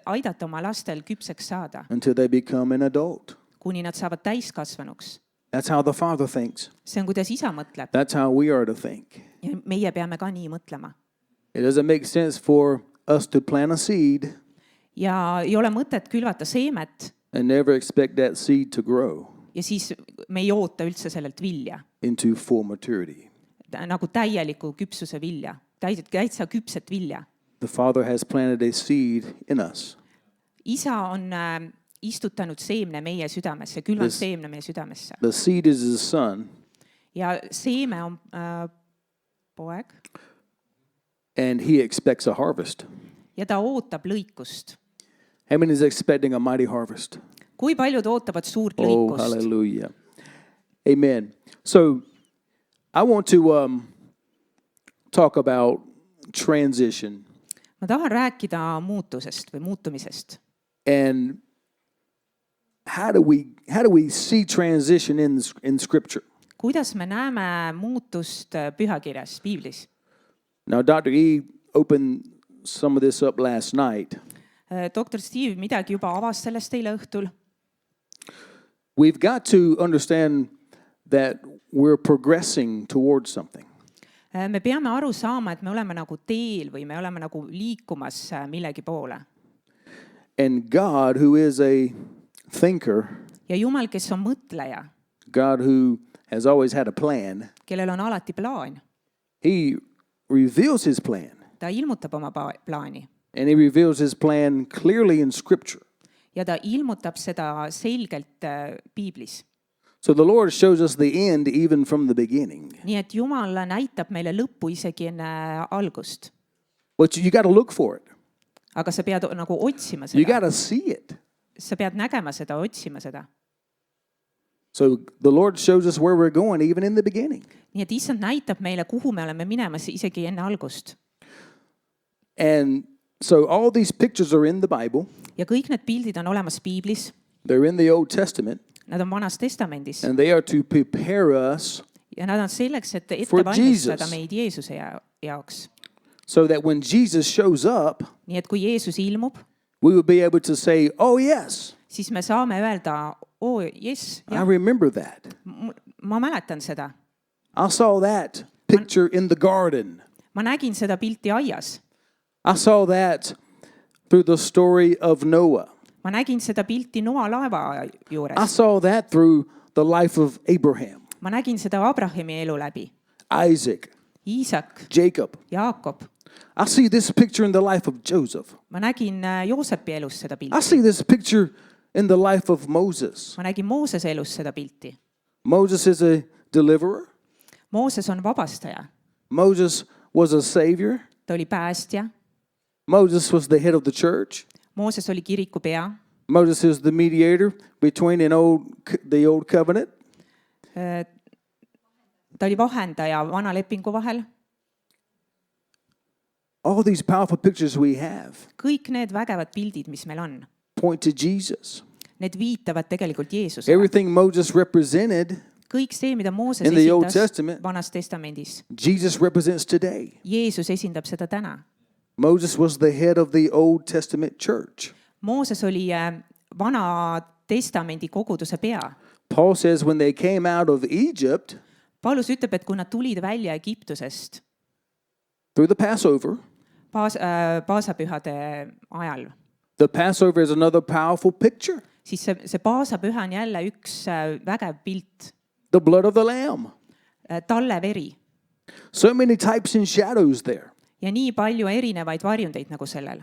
aidata oma lastel küpseks saada, until they become an adult. kuni nad saavad täiskasvanuks. That's how the father thinks. See on, kuidas isa mõtleb. That's how we are to think. Ja meie peame ka nii mõtlema. It doesn't make sense for us to plant a seed Ja ei ole mõtet külvata seemet and never expect that seed to grow ja siis me ei oota üldse sellelt vilja. into full maturity. Nagu täieliku küpsuse vilja. Täitsa küpset vilja. The Father has planted a seed in us. Isa on istutanud seemne meie südamesse, külvanud This- seemne meie südamesse. The seed is His Son, Ja seeme on poeg and He expects a harvest. ja ta ootab lõikust. How many is expecting a mighty harvest? Kui paljud ootavad suurt Oh, lõikust? hallelujah. Amen. So, I want to talk about transition Ma tahan rääkida muutusest või muutumisest. and how do we see transition in Scripture? Kuidas me näeme muutust pühakirjas, piiblis? Now, Dr. E opened some of this up last night. Doktor Steve midagi juba avas sellest eile õhtul. We've got to understand that we're progressing towards something. Me peame aru saama, et me oleme nagu teel või me oleme nagu liikumas millegi poole. And God, who is a thinker, Ja Jumal, kes on mõtleja, God who has always had a plan, kellel on alati plaan, He reveals His plan. ta ilmutab oma plaani And He reveals His plan clearly in Scripture. ja ta ilmutab seda selgelt piiblis. So the Lord shows us the end even from the beginning. Nii et Jumal näitab meile lõppu isegi enne algust. But you got to look for it. Aga sa pead nagu otsima You seda. got to see it. Sa pead nägema seda, otsima seda. So the Lord shows us where we're going even in the beginning. Nii et issand näitab meile, kuhu me oleme minemas isegi enne algust. And so all these pictures are in the Bible. Ja kõik need pildid on olemas piiblis. They're in the Old Testament. Nad on Vanas Testamendis. And they are to prepare us Ja nad on selleks, et ette For valmistada Jesus. meid Jeesuse jaoks. so that when Jesus shows up, Nii et kui Jeesus ilmub, we will be able to say, oh, yes, siis me saame öelda, jess, I remember that. ma mäletan seda. I saw that picture in the garden. ma nägin seda pilti aias. I saw that through the story of Noah. ma nägin seda pilti Noa laeva I juures. saw that through the life of Abraham, ma nägin seda Abrahami elu läbi. Isaac, Iisak, Jacob. Jaakob. I see this picture in the life of Joseph. ma nägin Joosepi elus seda I pilti. see this picture in the life of Moses. ma nägin Moosese elus seda pilti. Moses is a deliverer. Mooses on vabastaja. Moses was a savior. ta oli päästja. Moses was the head of the church. Mooses oli kiriku pea. Moses is the mediator between the old covenant ta oli vahendaja vana lepingu vahel. all these powerful pictures we have kõik need vägevad pildid, mis meil on, point to Jesus. need viitavad tegelikult Jeesusele. Everything Moses represented, kõik see, mida Mooses In the Old esindas Testament. Vanas Testamendis, Jesus represents today. Jeesus esindab seda täna. Moses was the head of the Old Testament church. Mooses oli Vana Testamendi koguduse pea. Paul says when they came out of Egypt Paulus ütleb, et kui nad tulid välja Egiptusest through the Passover, paasapühade ajal, the Passover is another powerful picture. siis see paasapüha on jälle üks vägev pilt. The blood of the Lamb. Talle veri So many types and shadows there. ja nii palju erinevaid varjundeid nagu sellel.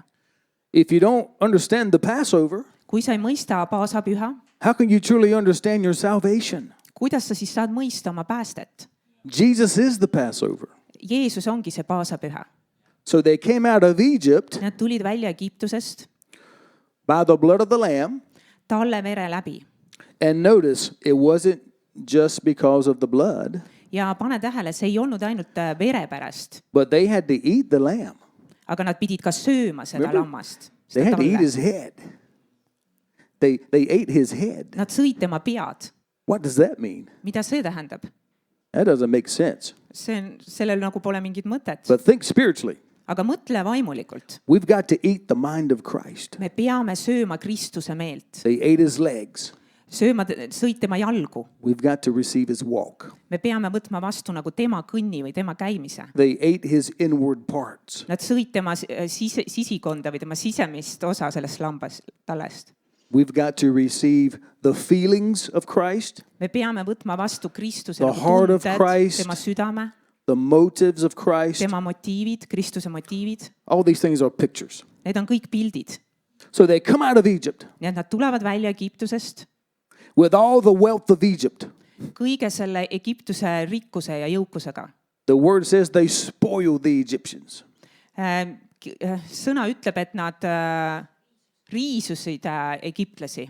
If you don't understand the Passover, kui sa ei mõista paasapüha, how can you truly understand your salvation? kuidas sa siis saad mõista oma päästet? Jesus is the Passover. Jeesus ongi see paasapüha. So they came out of Egypt Nad tulid välja Egiptusest by the blood of the Lamb. talle vere läbi. And notice, it wasn't just because of the blood, Ja pane tähele, see ei olnud ainult vere pärast, but they had to eat the lamb. aga nad pidid ka sööma seda Remember? lammast. They Seda had to eat talle. his head. They ate his head. Nad sõid tema pead. What does that mean? Mida see tähendab? That doesn't make sense. Sellel nagu pole mingit mõtet. But think spiritually. Aga mõtle vaimulikult. We've got to eat the mind of Christ. Me peame sööma Kristuse meelt. They ate his legs. Sõid tema jalgu. We've got to receive his walk. Me peame võtma vastu nagu tema kõnni või tema käimise. They ate his inward parts. Nad sõid tema sisikonda või tema sisemist osa sellest talest. We've got to receive the feelings of Christ, Me peame võtma vastu Kristuse The nagu heart of tunded, Christ. tema südame, the motives of Christ. tema motiivid, Kristuse motiivid. All these things are pictures. Need on kõik pildid. So they come out of Egypt Nii et nad tulevad välja Egiptusest with all the wealth of Egypt. kõige selle Egiptuse rikkuse ja jõukusega. The word says they spoiled the Egyptians. Sõna ütleb, et nad riisusid egiptlasi.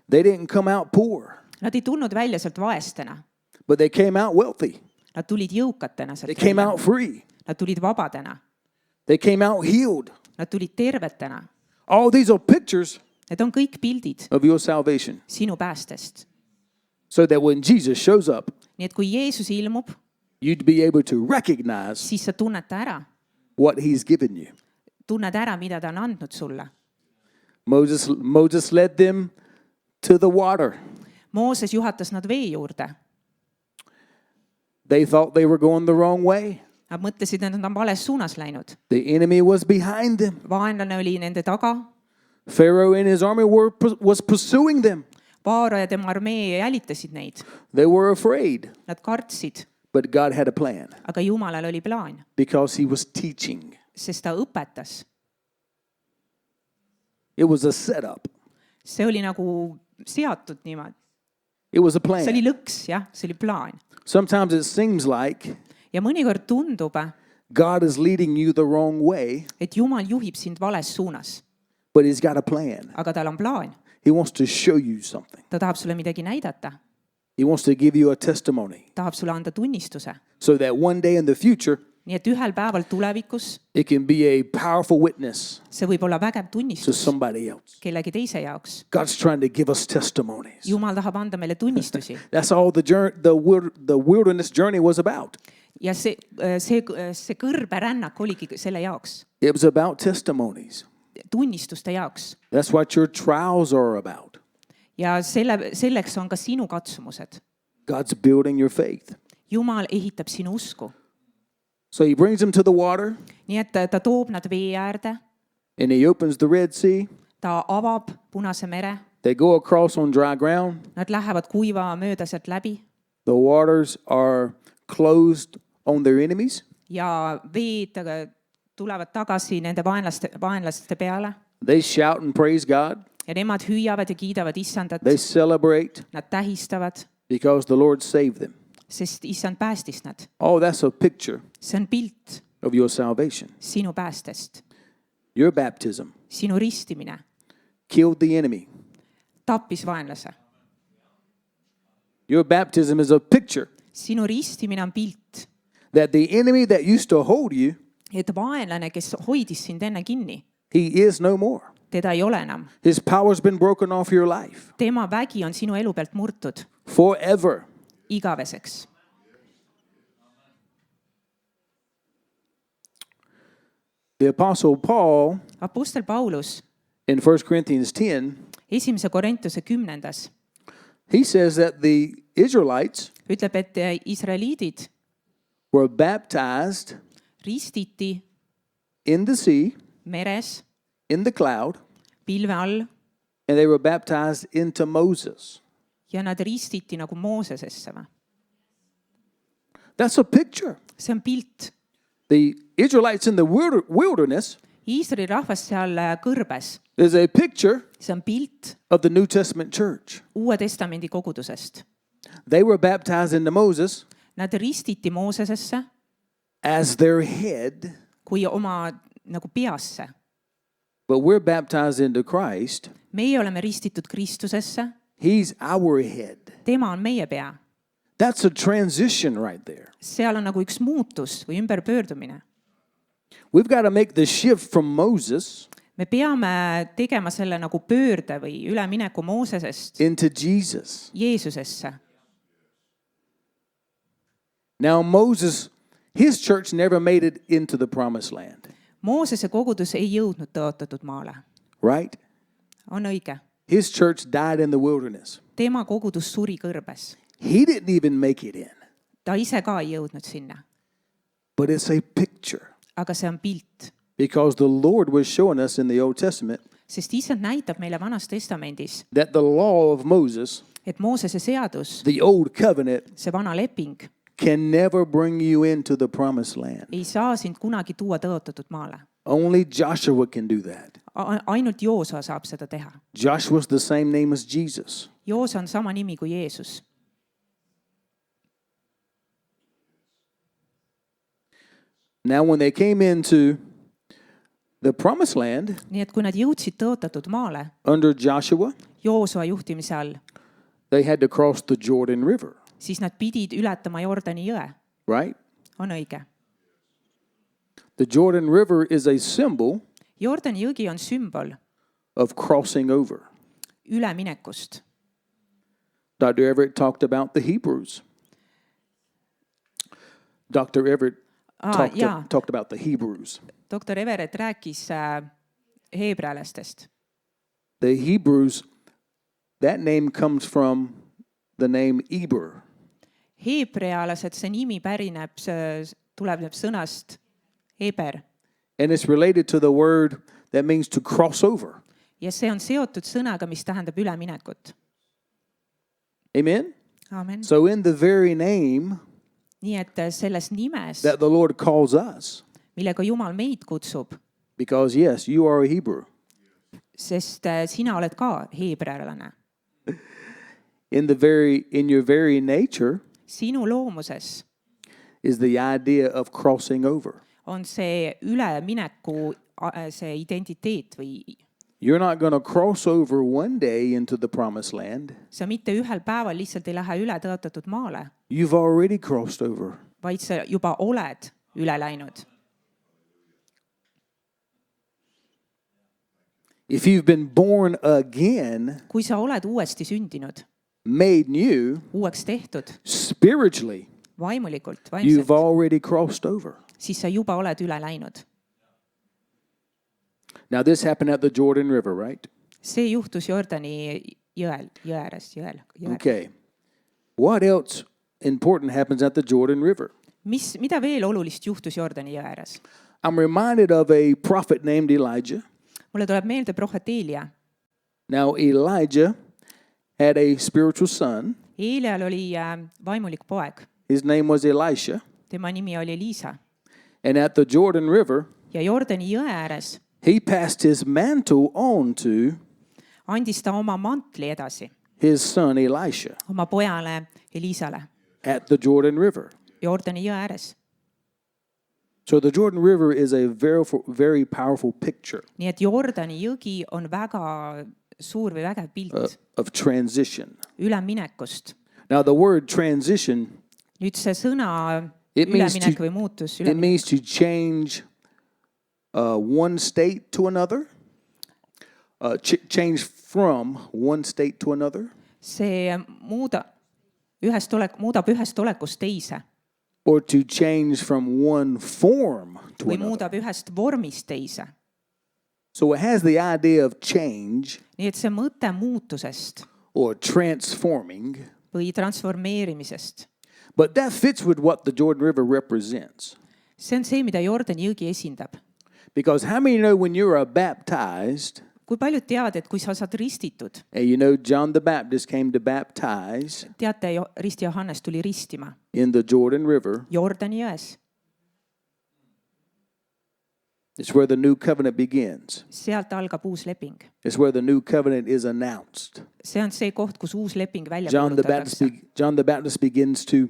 They didn't come out poor, Nad ei tulnud välja sealt vaestena. but they came out wealthy. Nad tulid jõukatena They sealt came välja. out free. Nad tulid vabadena. They came out healed. Nad tulid tervetena. All these are pictures Need on kõik pildid of your salvation. sinu päästest. So that when Jesus shows up, Nii et kui Jeesus ilmub, you'd be able to recognize siis sa tunned ta ära. what he's given you. Tunned ära, mida ta on andnud sulle. Moses led them to the water. Mooses juhatas nad vee juurde. They thought they were going the wrong way. Nad mõtlesid, et nad on vales suunas läinud. The enemy was behind them. Vaenlane oli nende taga. Pharaoh and his army was pursuing them. Vaaro ja tema armee jälitasid neid. They were afraid, Nad kartsid, but God had a plan aga Jumalal oli plaan, because he was teaching. sest ta õpetas. It was a setup. See oli nagu seatud niimoodi. It was a See oli plan. lõks, jah, see oli plaan. Sometimes it seems like Ja mõnikord tundub, God is leading you the wrong way, et Jumal juhib sind vales suunas, but he's got a plan. aga tal on plaan. He wants to show you something. Ta tahab sulle midagi näidata. He wants to give you a testimony Tahab sulle anda tunnistuse. so that one day in the future, Nii et ühel päeval tulevikus it can be a powerful witness see võib olla vägev to tunnistus somebody else. kellegi teise jaoks. God's trying to give us testimonies. Jumal tahab anda meile tunnistusi. That's all the wilderness journey was about. Ja see kõrberännak oligi selle jaoks, It was about testimonies. tunnistuste jaoks. That's what your trials are about. Ja selleks on ka sinu katsumused. God's building your faith. Jumal ehitab sinu usku. So he brings them to the water nii et ta toob nad vee äärde, and he opens the Red Sea. ta avab Punase mere, They go across on dry ground. nad lähevad kuiva mööda sealt läbi The waters are closed on their enemies. ja veed tulevad tagasi nende vaenlaste peale They shout and praise God. ja nemad hüüavad ja kiidavad Issandat, They celebrate nad tähistavad, because the Lord saved them. sest Issand päästis nad. Oh, that's a picture see on pilt of your salvation. sinu päästest. Your baptism sinu ristimine killed the enemy. tappis vaenlase. Your baptism is a picture sinu ristimine on pilt, that the enemy that used to hold you, et vaenlane, kes hoidis sind enne kinni, he is no more. teda ei ole enam. His power's been broken off your life tema vägi on sinu elu pealt murtud forever. igaveseks. The Apostle Paul Apostel Paulus in 1 Corinthians 10, 1. Korintuse 10. he says that the Israelites ütleb, et israeliidid were baptized ristiti in the sea, meres, in the cloud, pilve all and they were baptized into Moses. ja nad ristiti nagu Moosesesse või? That's a picture. see on pilt. The Israelites in the wilderness Iisraeli rahvas seal kõrbes, is a picture see on pilt of the New Testament church. Uue Testamendi kogudusest. They were baptized into Moses Nad ristiti Moosesesse as their head, kui oma nagu peasse. but we're baptized into Christ. meie oleme ristitud Kristusesse, He's our head. tema on meie pea. That's a transition right there. seal on nagu üks muutus või ümberpöördumine. We've got to make the shift from Moses me peame tegema selle nagu pöörde või ülemineku Moosesest into Jesus. Jeesusesse. Now, Moses, his church never made it into the promised land, Moosese kogudus ei jõudnud tõotatud maale. right? on õige. His church died in the wilderness. tema kogudus suri kõrbes. He didn't even make it in, ta ise ka ei jõudnud sinna. but it's a picture aga see on pilt, because the Lord was showing us in the Old Testament sest Issand näitab meile Vanas Testamendis, that the law of Moses, et Moosese seadus, the old covenant, see vana leping, can never bring you into the promised land. ei saa sind kunagi tuua tõotatud maale. Only Joshua can do that. Ainult Joosa saab seda teha. Joshua's the same name as Jesus. Joosa on sama nimi kui Jeesus. Now, when they came into the promised land nii et kui nad jõudsid tõotatud maale under Joshua, Joosua juhtimise all, they had to cross the Jordan River, siis nad pidid ületama Jordani jõe. right? on õige. The Jordan River is a symbol Jordani jõgi on sümbol of crossing over. üleminekust. Dr. Everett talked about the Hebrews. Dr. Everett talked about the Hebrews. doktor Everett rääkis heebrealastest. The Hebrews, that name comes from the name Eber. Heebrealased, see nimi tuleb sõnast Eber And it's related to the word that means to cross over. ja see on seotud sõnaga, mis tähendab üleminekut. Amen? Amen. So in the very name nii et selles nimes, that the Lord calls us, millega Jumal meid kutsub, because yes, you are a Hebrew. sest sina oled ka heebrealane. In your very nature sinu loomuses is the idea of crossing over. on see ülemineku see identiteet või You're not going to cross over one day into the promised land. sa mitte ühel päeval lihtsalt ei lähe üle tõotatud maale, You've already crossed over. vaid sa juba oled üle läinud. If you've been born again, kui sa oled uuesti sündinud, made new, uueks tehtud, spiritually, vaimulikult, you've vaimselt, already crossed over. siis sa juba oled üle läinud. Now this happened at the Jordan River, right? see juhtus Jordani jõel, jõe ääres, jõel. Okay. What else important happens at the Jordan River? mida veel olulist juhtus Jordani jõe ääres? I'm reminded of a prophet named Elijah. Mulle tuleb meelde prohvet Eelia. Now, Elijah had a spiritual son. Eelial oli vaimulik poeg. His name was Elisha. Tema nimi oli Liisa. And at the Jordan River, Ja Jordani jõe ääres he passed his mantle on to andis ta oma mantli edasi his son Elisha oma pojale Elisale at the Jordan River. Jordani jõe ääres. So the Jordan River is a very powerful picture Nii et Jordani jõgi on väga suur või vägev pilt of transition. üleminekust. Now, the word transition, Nüüd see sõna It means üleminek to- või muutus, it means to change one state to another, change from one state to another, see muudab ühest olekust teise or to change from one form to või another. muudab ühest vormist teise. So it has the idea of change Nii et see mõte muutusest or transforming, või transformeerimisest, but that fits with what the Jordan River represents. see on see, mida Jordani jõgi esindab. Because how many know when you are baptized, Kui paljud teavad, et kui sa saad ristitud, and you know John the Baptist came to baptize teate, Risti Johannes tuli ristima in the Jordan River, Jordani jões. it's where the new covenant begins. Sealt algab uus leping. It's where the new covenant is announced. See on see koht, kus uus leping välja John kuulutatakse. the Baptist begins to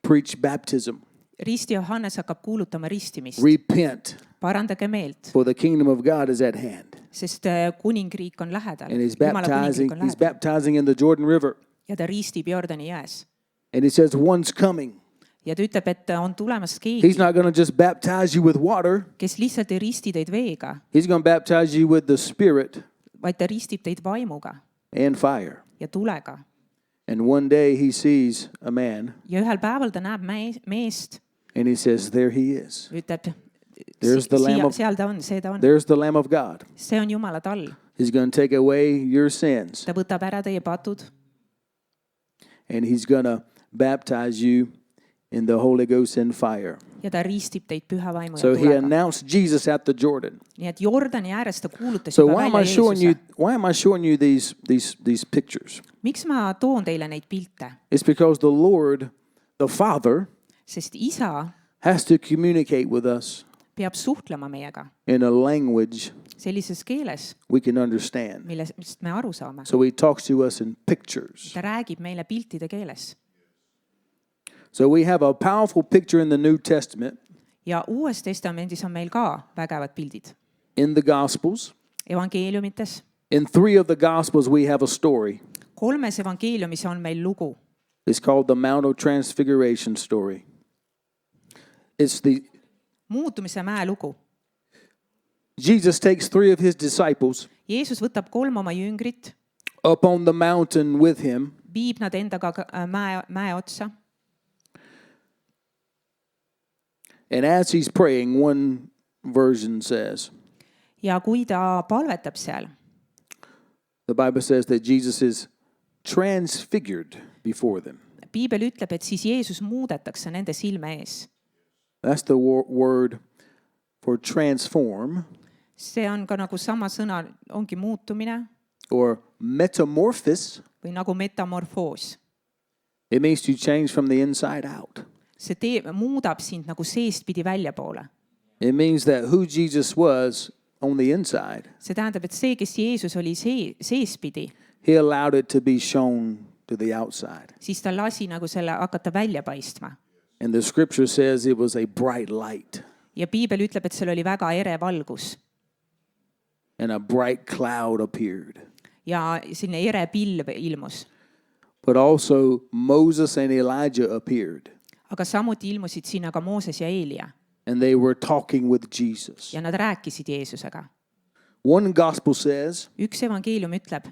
preach baptism. Risti Johannes hakkab kuulutama ristimist. Repent, Parandage meelt, for the kingdom of God is at hand. sest kuningriik on lähedal. And he's Jumala kuningriik on he's lähedal. baptizing in the Jordan River. Ja ta ristib Jordani jões. And he says, one's coming. Ja ta ütleb, et on tulemas He's keegi, not going to just baptize you with water. kes lihtsalt ei risti teid veega, He's going to baptize you with the Spirit vaid ta ristib teid vaimuga and fire. ja tulega. And one day he sees a man Ja ühel päeval ta näeb meest, and he says, there he is. ütleb, There's the Lamb of- seal ta on, see ta on. There's the Lamb of God. See on Jumala tall. He's going to take away your sins. Ta võtab ära teie patud And he's going to baptize you in the Holy Ghost and fire. ja ta ristib teid püha vaimu So ja he tulega. announced Jesus at the Jordan. Nii et Jordani ääres ta kuulutas So juba why am I välja showing you Jeesuse. these pictures? Miks ma toon teile neid pilte? It's because the Lord, the Father, Sest isa has to communicate with us peab suhtlema meiega in a language sellises keeles, we can understand. millest me aru saame. So he talks to us in pictures. Ta räägib meile piltide keeles. So we have a powerful picture in the New Testament, Ja Uues Testamendis on meil ka vägevad pildid. in the Gospels. Evangeeliumites. In 3 of the Gospels, we have a story. 3 evangeeliumis on meil lugu. It's called the Mount of Transfiguration story. It's the Muutumise mäe lugu. Jesus takes 3 of his disciples Jeesus võtab 3 oma jüngrit, up on the mountain with him, viib nad endaga mäe otsa. and as he's praying, one version says, Ja kui ta palvetab seal, the Bible says that Jesus is transfigured before them. Piibel ütleb, et siis Jeesus muudetakse nende silme ees. That's the word for transform See on ka nagu sama sõna, ongi muutumine or metamorphosis. või nagu metamorfoos. It means to change from the inside out. See muudab sind nagu seestpidi väljapoole. It means that who Jesus was on the inside, See tähendab, et see, kes Jeesus oli seespidi, he allowed it to be shown to the outside. siis ta lasi nagu selle hakata välja paistma. And the scripture says it was a bright light Ja Piibel ütleb, et seal oli väga ere valgus and a bright cloud appeared. ja selline ere pilv ilmus. But also Moses and Elijah appeared, Aga samuti ilmusid sinna ka Mooses ja Eelia and they were talking with Jesus. ja nad rääkisid Jeesusega. One gospel says Üks evangeelium ütleb,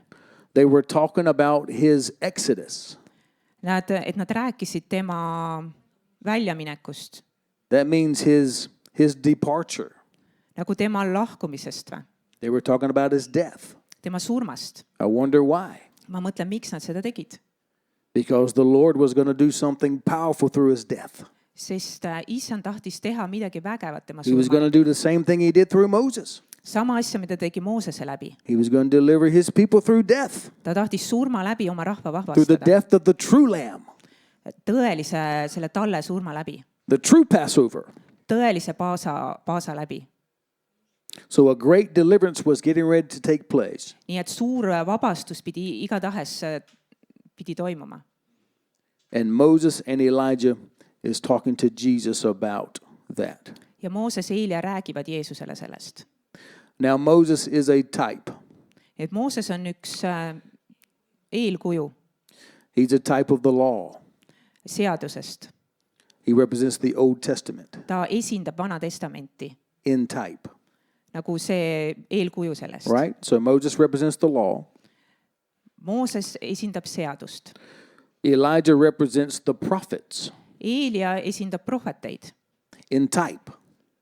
they were talking about his exodus. et nad rääkisid tema väljaminekust, That means his departure. nagu tema lahkumisest või, They were talking about his death. tema surmast. I wonder why. Ma mõtlen, miks nad seda tegid. Because the Lord was going to do something powerful through his death. sest issand tahtis teha midagi vägevat tema He was surma. going to do the same thing he did through Moses. Sama asja, mida tegi Moosese läbi. He was going to deliver his people through death, Ta tahtis surma läbi oma rahva through the vabastada. death of the true lamb, Tõelise selle talle surma läbi. the true Passover. Tõelise paasa läbi. So a great deliverance was getting ready to take place. Nii et suur vabastus pidi igatahes pidi toimuma. And Moses and Elijah is talking to Jesus about that. Ja Mooses ja Eelia räägivad Jeesusele sellest. Now Moses is a type. Et Mooses on üks eelkuju He's a type of the law. seadusest. He represents the Old Testament Ta esindab Vana Testamenti, in type, nagu see eelkuju sellest. right? So Moses represents the law. Mooses esindab seadust. Elijah represents the prophets Eelia esindab prohveteid, in type.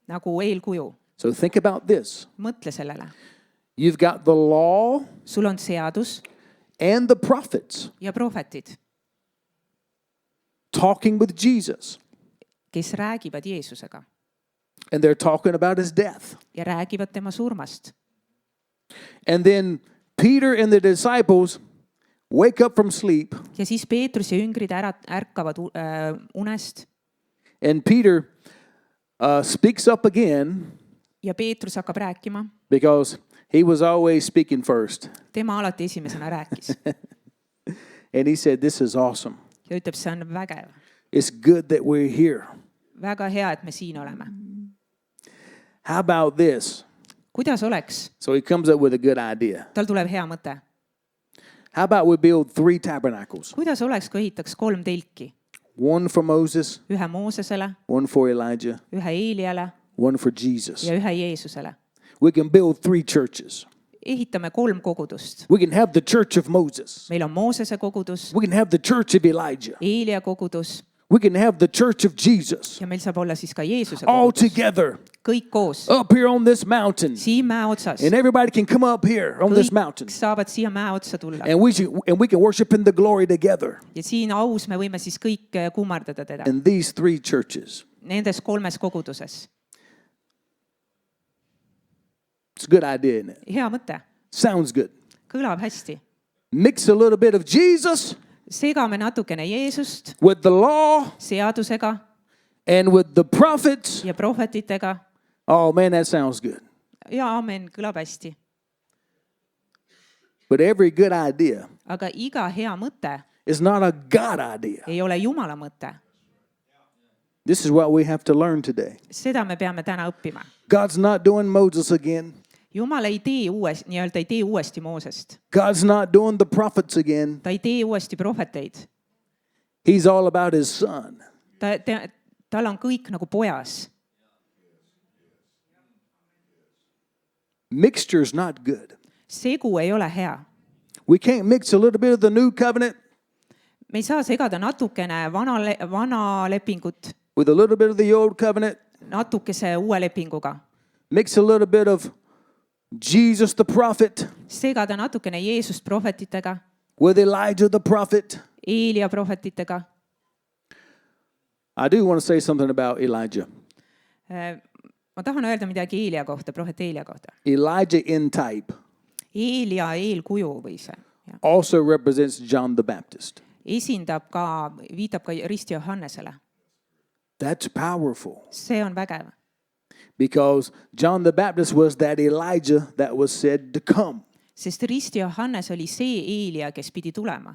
nagu eelkuju. So think about this. Mõtle sellele. You've got the law Sul on seadus and the prophets ja prohvetid, talking with Jesus. kes räägivad Jeesusega And they're talking about his death. ja räägivad tema surmast. And then Peter and the disciples wake up from sleep. Ja siis Peetrus ja jüngrid ärkavad unest And Peter speaks up again ja Peetrus hakkab rääkima. because he was always speaking first. Tema alati esimesena rääkis And he said, this is awesome. ja ütleb, see on vägev. It's good that we're here. Väga hea, et me siin oleme. How about this? Kuidas oleks? So he comes up with a good idea. Tal tuleb hea mõte. How about we build 3 tabernacles? Kuidas oleks, kui ehitaks 3 telki? One for Moses, Ühe Moosesele, one for Elijah, ühe Eeliale one for Jesus. ja ühe Jeesusele. We can build 3 churches. Ehitame 3 kogudust. We can have the church of Moses. Meil on Moosese kogudus, We can have the church of Elijah. Eelia kogudus We can have the church of Jesus. ja meil saab olla siis ka Jeesuse All kogudus. together Kõik koos. up here on this mountain. Siin mäe otsas. And everybody can come up here on this mountain. Kõik saavad siia mäe otsa tulla. And we can worship in the glory together. Ja siin aus me võime siis kõik kummardada teda. In these 3 churches. Nendes 3 koguduses. It's a good idea, isn't it? Hea mõte. Sounds good. Kõlab hästi. Mix a little bit of Jesus Segame natukene Jeesust with the law seadusega and with the prophets. ja prohvetitega. Oh man, that sounds good. Ja aamen, kõlab hästi. But every good idea Aga iga hea mõte is not a God idea. ei ole Jumala mõte. This is what we have to learn today. Seda me peame täna õppima. God's not doing Moses again. Jumal ei tee uuesti Moosest. God's not doing the prophets again. Ta ei tee uuesti prohveteid. He's all about his son. Tal on kõik nagu pojas. Mixture's not good. Segu ei ole hea. We can't mix a little bit of the new covenant Me ei saa segada natukene vana lepingut with a little bit of the old covenant. natukese uue lepinguga. Mix a little bit of Jesus the prophet Segada natukene Jeesust prohvetitega, with Elijah the prophet. Eelia prohvetitega. I do want to say something about Elijah. Ma tahan öelda midagi Eelia kohta, prohvet Eelia kohta. Elijah in type Eelia eelkuju või see. also represents John the Baptist. Viitab ka Risti Johannesele. That's powerful See on vägev. because John the Baptist was that Elijah that was said to come. Sest Risti Johannes oli see Eelia, kes pidi tulema.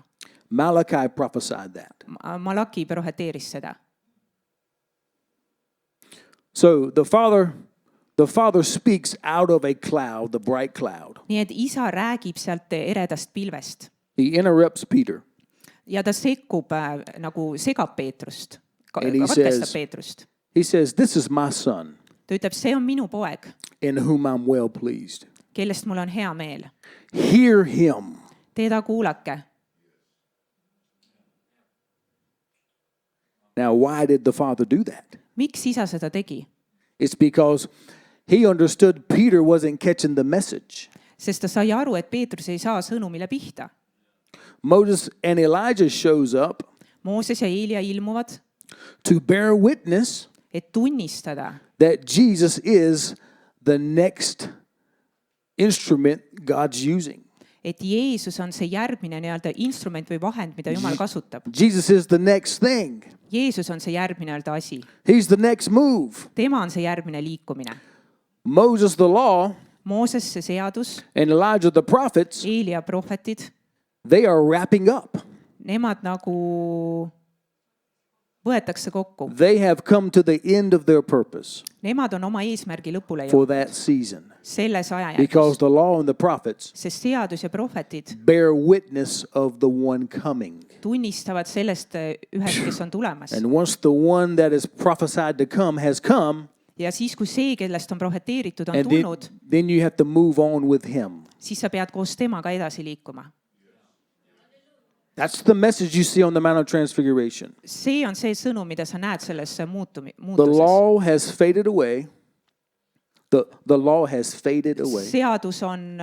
Malachi prophesied that. Malaki proheteeris seda. So the Father speaks out of a cloud, the bright cloud. Nii et isa räägib sealt eredast pilvest. He interrupts Peter. Ja ta sekkub nagu segab Peetrust. And he Katkestab says- Peetrust. He says, "This is my son Ta ütleb, see on minu poeg, in whom I'm well pleased. kellest mul on hea meel. Hear him." Teda kuulake. Now, why did the Father do that? Miks isa seda tegi? It's because he understood Peter wasn't catching the message. Sest ta sai aru, et Peetrus ei saa sõnumile pihta. Moses and Elijah shows up Mooses ja Eelia ilmuvad to bear witness et tunnistada, that Jesus is the next instrument God's using. et Jeesus on see järgmine nii-öelda instrument või vahend, mida Jumal kasutab. Jesus is the next thing. Jeesus on see järgmine nii-öelda asi. He's the next move. Tema on see järgmine liikumine. Moses, the law, Mooses see seadus, and Elijah, the prophets, Eelia prohvetid, they are wrapping up. nemad nagu võetakse kokku. They have come to the end of their purpose Nemad on oma eesmärgi lõpule for jõudnud that season selles because ajajärgus, the law and the prophets sest seadus ja prohvetid bear witness of the one coming. tunnistavad sellest ühest, kes on tulemas. And once the one that is prophesied to come has come, Ja siis, kui see, kellest on prohveteeritud, on and tulnud, then you have to move on with him. siis sa pead koos temaga edasi liikuma. That's the message you see on the Mount of Transfiguration. See on see sõnum, mida sa näed selles The muutuses. law has faded away. The law has faded away. Seadus on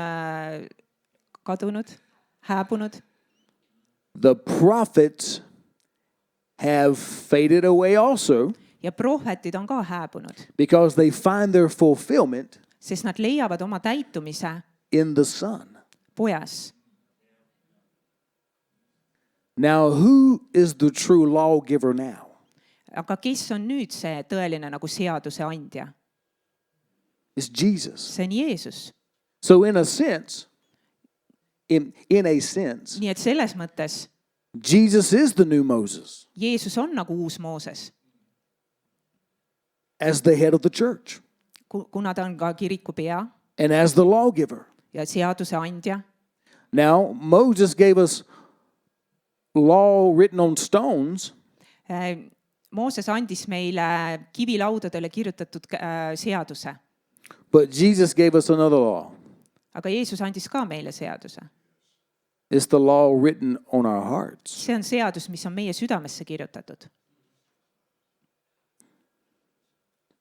kadunud, hääbunud. The prophets have faded away also Ja prohvetid on ka hääbunud, because they find their fulfillment sest nad leiavad oma täitumise in the Son. pojas. Now, who is the true lawgiver now? Aga kes on nüüd see tõeline nagu seaduse andja? It's Jesus. See on Jeesus. So in a sense, in a sense, Nii et selles mõttes Jesus is the new Moses Jeesus on nagu uus Mooses, as the head of the church kuna ta on ka kiriku pea and as the lawgiver. ja seaduse andja. Now, Moses gave us law written on stones, Mooses andis meile kivilaudadele kirjutatud seaduse, but Jesus gave us another law. aga Jeesus andis ka meile seaduse. It's the law written on our hearts. See on seadus, mis on meie südamesse kirjutatud.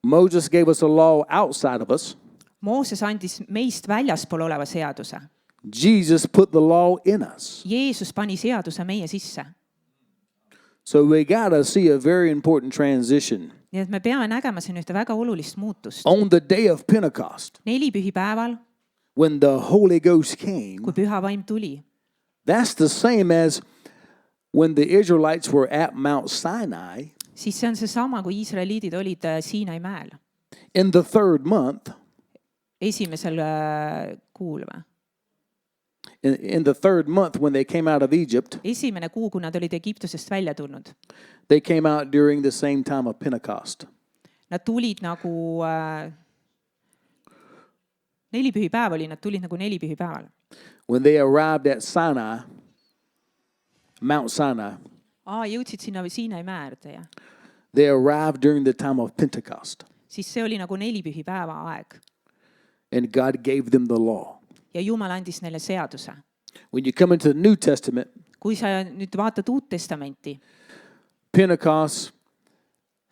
Moses gave us a law outside of us. Mooses andis meist väljaspool oleva seaduse. Jesus put the law in us. Jeesus pani seaduse meie sisse. So we got to see a very important transition. Nii et me peame nägema siin ühte väga olulist muutust. On the day of Pentecost, Nelipühipäeval, when the Holy Ghost came, kui püha vaim tuli, that's the same as when the Israelites were at Mount Sinai siis see on seesama, kui Iisraeliidid olid Siinai mäel. in the third month. Esimesel kuul või? In the third month when they came out of Egypt, Esimene kuu, kui nad olid Egiptusest välja tulnud. they came out during the same time of Pentecost. Nad tulid nagu nelipühipäev oli, nad tulid nagu nelipühipäeval. When they arrived at Sinai, Mount Sinai, Jõudsid sinna Siinai määrde ja they arrived during the time of Pentecost. siis see oli nagu nelipühipäeva aeg. And God gave them the law. Ja Jumal andis neile seaduse. When you come into the New Testament, Kui sa nüüd vaatad Uut Testamenti, Pentecost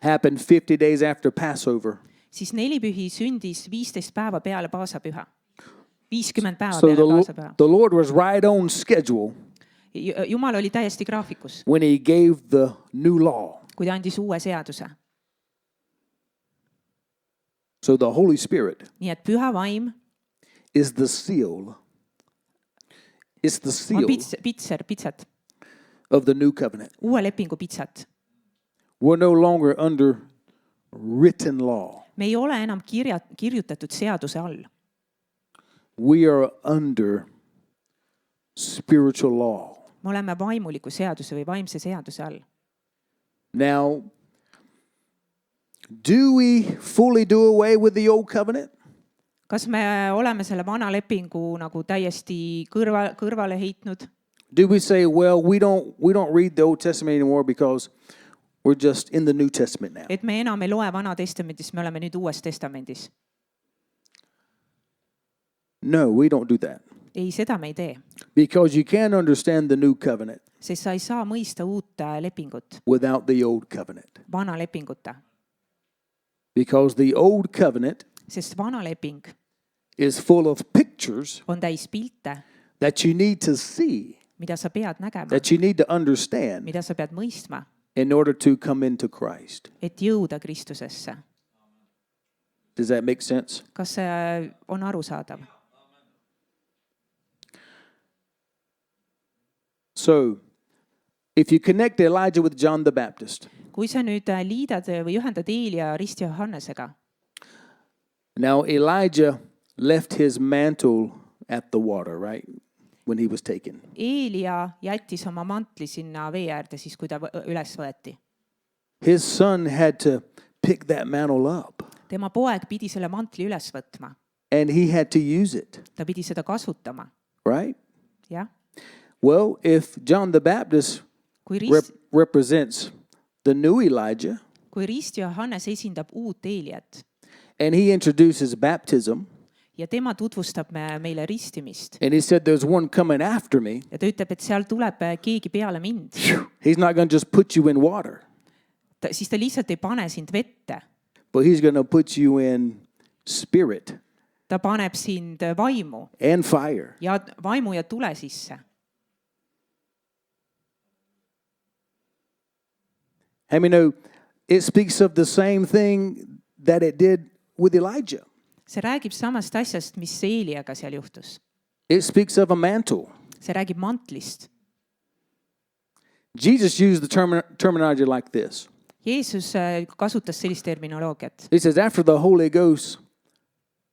happened 50 days after Passover. siis nelipühi sündis 15 päeva peale paasapüha. 50 päeva So peale paasapüha. the Lord was right on schedule Jumal oli täiesti graafikus, when he gave the new law. kui ta andis uue seaduse. So the Holy Spirit Nii et püha vaim is the seal. It's the on seal pitsat, of the new covenant. uue lepingu pitsat. We're no longer under written law. Me ei ole enam kirjutatud seaduse all. We are under spiritual law. Me oleme vaimuliku seaduse või vaimse seaduse all. Now, do we fully do away with the old covenant? Kas me oleme selle vana lepingu nagu täiesti kõrvale heitnud? Do we say, well, we don't read the Old Testament anymore because we're just in the New Testament now? Et me enam ei loe vana testamendis, me oleme nüüd uues testamendis. No, we don't do that. Ei, seda me ei tee. Because you can't understand the new covenant Sest sa ei saa mõista uut lepingut, without the old covenant. vana lepinguta. Because the old covenant Sest vana leping is full of pictures on täis pilte, that you need to see, mida sa pead nägema, that you need to understand, mida sa pead mõistma. in order to come into Christ. et jõuda Kristusesse. Does that make sense? kas see on arusaadav? So, if you connect Elijah with John the Baptist, kui sa nüüd liidad või ühendad Eelia Risti Johannesega, now Elijah left his mantle at the water, right? When he was taken. Eelia jättis oma mantli sinna vee äärde siis, kui ta üles võeti. His son had to pick that mantle up, Tema poeg pidi selle mantli üles võtma. and he had to use it, Ta pidi seda kasutama. right? Jah. Well, if John the Baptist Kui represents the new Elijah, Risti Johannes esindab uut Eeliat and he introduces baptism, ja tema tutvustab meile ristimist and he said, there's one coming after me, ja ta ütleb, et seal tuleb keegi peale mind, he's not going to just put you in water, siis ta lihtsalt ei pane sind vette. but he's going to put you in spirit Ta paneb sind vaimu and fire. ja vaimu ja tule sisse. How many know it speaks of the same thing that it did with Elijah? See räägib samast asjast, mis Eeliaga seal juhtus. It speaks of a mantle. See räägib mantlist. Jesus used the terminology like this. Jeesus kasutas sellist terminoloogiat. He says, after the Holy Ghost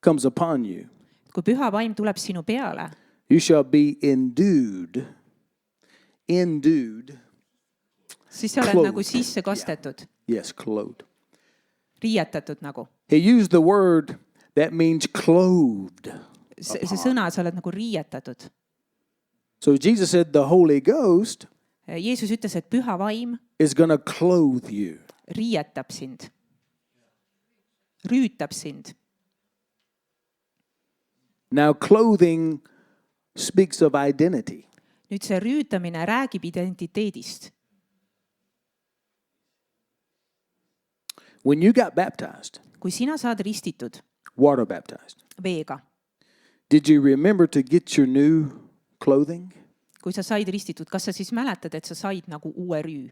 comes upon you, Kui püha vaim tuleb sinu peale, you shall be endued, siis sa oled Clothed. nagu sisse kastetud, yes, clothed. riietatud nagu. He used the word that means clothed. See sõna, sa oled nagu riietatud. So Jesus said the Holy Ghost Jeesus ütles, et püha vaim is going to clothe you. riietab sind, rüütab sind. Now, clothing speaks of identity. Nüüd see rüütamine räägib identiteedist. When you got baptized, Kui sina saad ristitud water baptized, veega, did you remember to get your new clothing? kui sa said ristitud, kas sa siis mäletad, et sa said nagu uue rüü?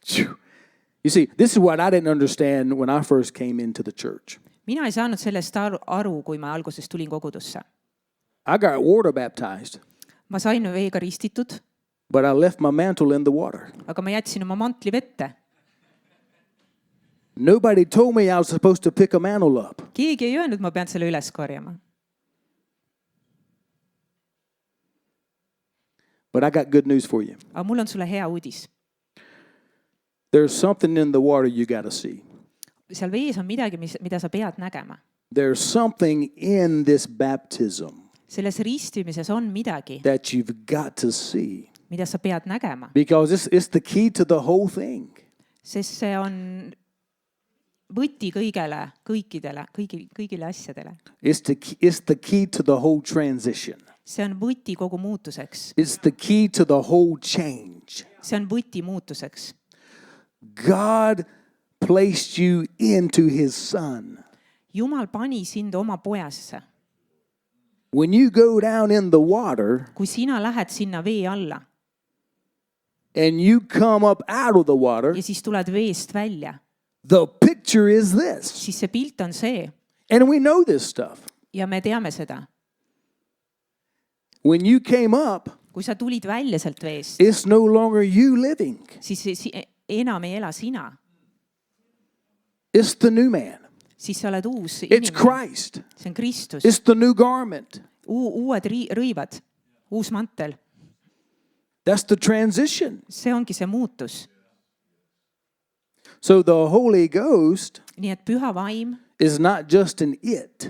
Phew. You see, this is what I didn't understand when I first came into the church. Mina ei saanud sellest aru, kui ma alguses tulin kogudusse. I got water baptized, Ma sain veega ristitud, but I left my mantle in the water. aga ma jätsin oma mantli vette. Nobody told me I was supposed to pick a mantle up. Keegi ei öelnud, ma pean selle üles korjama. But I got good news for you. Aga mul on sulle hea uudis. There's something in the water you got to see. Seal vees on midagi, mida sa pead nägema. There's something in this baptism Selles ristimises on midagi, that you've got to see. mida sa pead nägema. Because it's the key to the whole thing. Sest see on võti kõigile asjadele. It's the key to the whole transition. See on võti kogu muutuseks. It's the key to the whole change. See on võti muutuseks. God placed you into his son. Jumal pani sind oma pojasse. When you go down in the water Kui sina lähed sinna vee alla and you come up out of the water, ja siis tuled veest välja, the picture is this. siis see pilt on see And we know this stuff. ja me teame seda. When you came up, Kui sa tulid välja sealt veest, it's no longer you living. siis enam ei ela sina. It's the new man. Siis sa oled uus It's inimene. Christ. See on Kristus. It's the new garment. Uued rõivad, uus mantel. That's the transition. See ongi see muutus. So the Holy Ghost Nii et püha vaim is not just an it.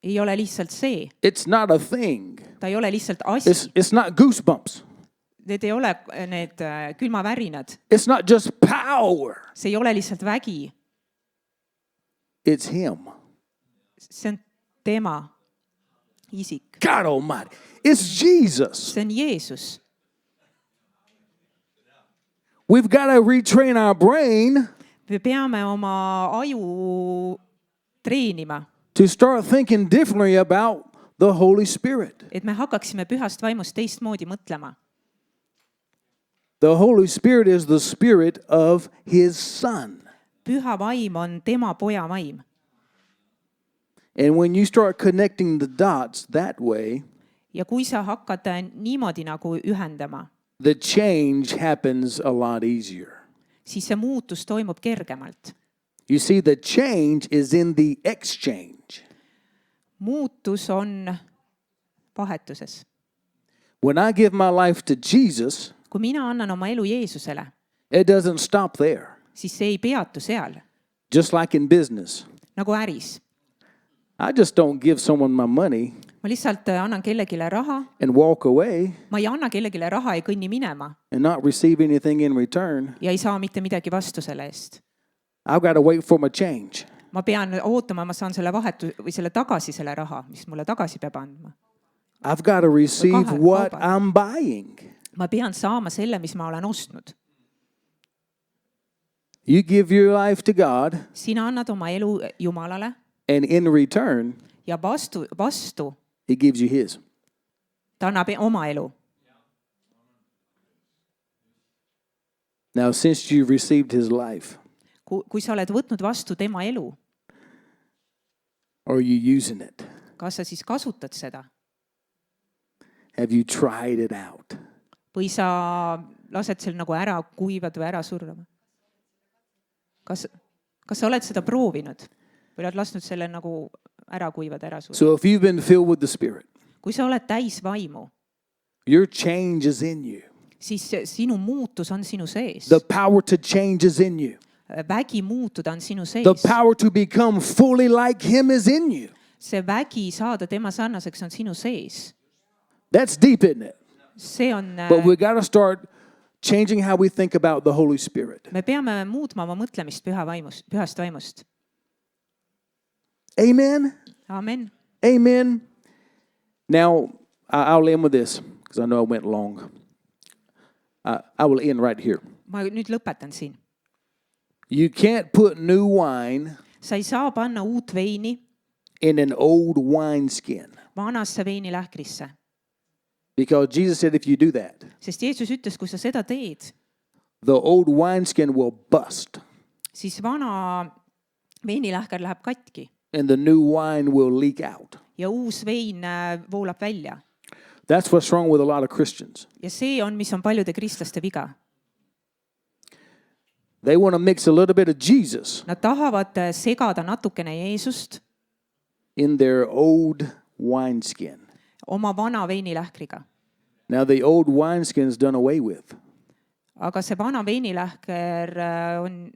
ei ole lihtsalt see. It's not a thing. Ta ei ole lihtsalt asi. It's not goosebumps. Need ei ole need külmavärinad. It's not just power. See ei ole lihtsalt vägi. It's him. See on tema isik. God Almighty. It's Jesus. See on Jeesus. We've got to retrain our brain Me peame oma aju treenima, to start thinking differently about the Holy Spirit. et me hakkaksime pühast vaimust teistmoodi mõtlema. The Holy Spirit is the spirit of his Son. Püha vaim on tema poja vaim. And when you start connecting the dots that way, Ja kui sa hakkad niimoodi nagu ühendama, the change happens a lot easier. siis see muutus toimub kergemalt. You see, the change is in the exchange. Muutus on vahetuses. When I give my life to Jesus, Kui mina annan oma elu Jeesusele, it doesn't stop there. siis see ei peatu seal, Just like in business. nagu äris. I just don't give someone my money Ma lihtsalt annan kellelegi raha, and walk away ma ei anna kellelegi raha ja kõnni minema and not receive anything in return. ja ei saa mitte midagi vastu selle eest. I've got to wait for my change. Ma pean ootama, ma saan selle vahetu või selle tagasi, selle raha, mis mulle tagasi peab andma. I've got to receive Kahe what kauba. I'm buying. Ma pean saama selle, mis ma olen ostnud. You give your life to God, Sina annad oma elu Jumalale and in return, ja vastu he gives you his. ta annab oma elu. Now, since you've received his life, Kui sa oled võtnud vastu tema elu, are you using it? kas sa siis kasutad seda Have you tried it out? või sa lased selle nagu ära kuivada või ära surra? Kas sa oled seda proovinud või oled lasknud selle nagu ära kuivada, ära surra? So if you've been filled with the Spirit, Kui sa oled täis vaimu, your change is in you. siis sinu muutus on sinu sees. The power to change is in you. Vägi muutuda on sinu sees. The power to become fully like him is in you. See vägi saada tema sarnaseks on sinu sees. That's deep, isn't it? See on, But we got to start changing how we think about the Holy Spirit. me peame muutma oma mõtlemist pühast vaimust. Amen? Amen. Amen. Now, I'll end with this because I know I went long. I will end right here. Ma nüüd lõpetan siin. You can't put new wine Sa ei saa panna uut veini in an old wineskin vanasse veinilähkrisse. because Jesus said if you do that, Sest Jeesus ütles, kui sa seda teed, the old wineskin will bust siis vana veinilähker läheb katki and the new wine will leak out. ja uus vein voolab välja. That's what's wrong with a lot of Christians. Ja see on, mis on paljude kristlaste viga. They want to mix a little bit of Jesus Nad tahavad segada natukene Jeesust in their old wineskin. oma vana veinilähkriga. Now the old wineskin is done away with Aga see vana veinilähker on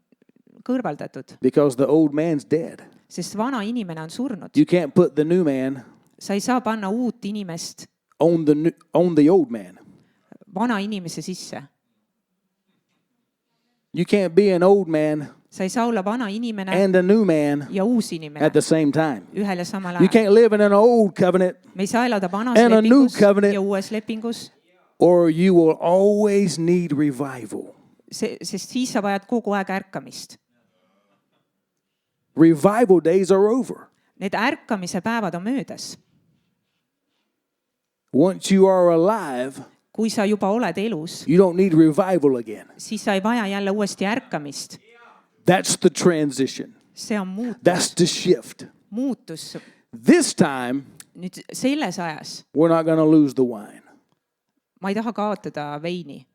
kõrvaldatud, because the old man's dead. sest vana inimene on surnud. You can't put the new man Sa ei saa panna uut inimest on the old man. vana inimese sisse. You can't be an old man Sa ei saa olla vana inimene and a new man ja uus inimene at the same time. ühel ja samal You ajal. can't live in an old covenant Me ei saa elada vanas And a new lepingus covenant. ja uues lepingus, or you will always need revival. sest siis sa vajad kogu aeg ärkamist. Revival days are over. Need ärkamise päevad on möödas. Once you are alive, Kui sa juba oled elus, you don't need revival again. siis sa ei vaja jälle uuesti ärkamist. That's the transition. See on That's the shift. muutus. This time, Nüüd selles ajas we're not going to lose the wine. ma ei taha kaotada veini.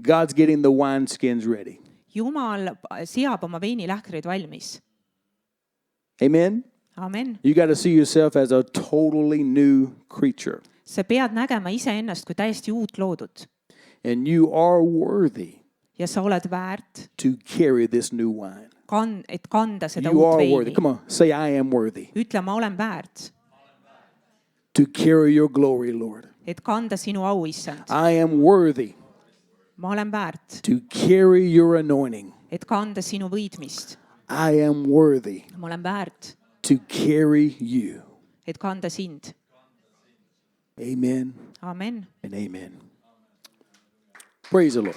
God's getting the wineskins ready. Jumal seab oma veinilähkreid valmis. Amen? Amen. You got to see yourself as a totally new creature. Sa pead nägema iseennast kui täiesti uut loodut. And you are worthy Ja sa oled väärt, to carry this new wine. et kanda seda You uut are worthy. veini. Come on, say, I am worthy Ütle, ma olen väärt, to carry your glory, Lord. et kanda sinu au, issand. I am worthy Ma olen väärt, to carry your anointing. et kanda sinu võidmist. I am worthy Ma olen väärt, to carry you. et kanda sind. Amen Amen. and amen. Praise the Lord.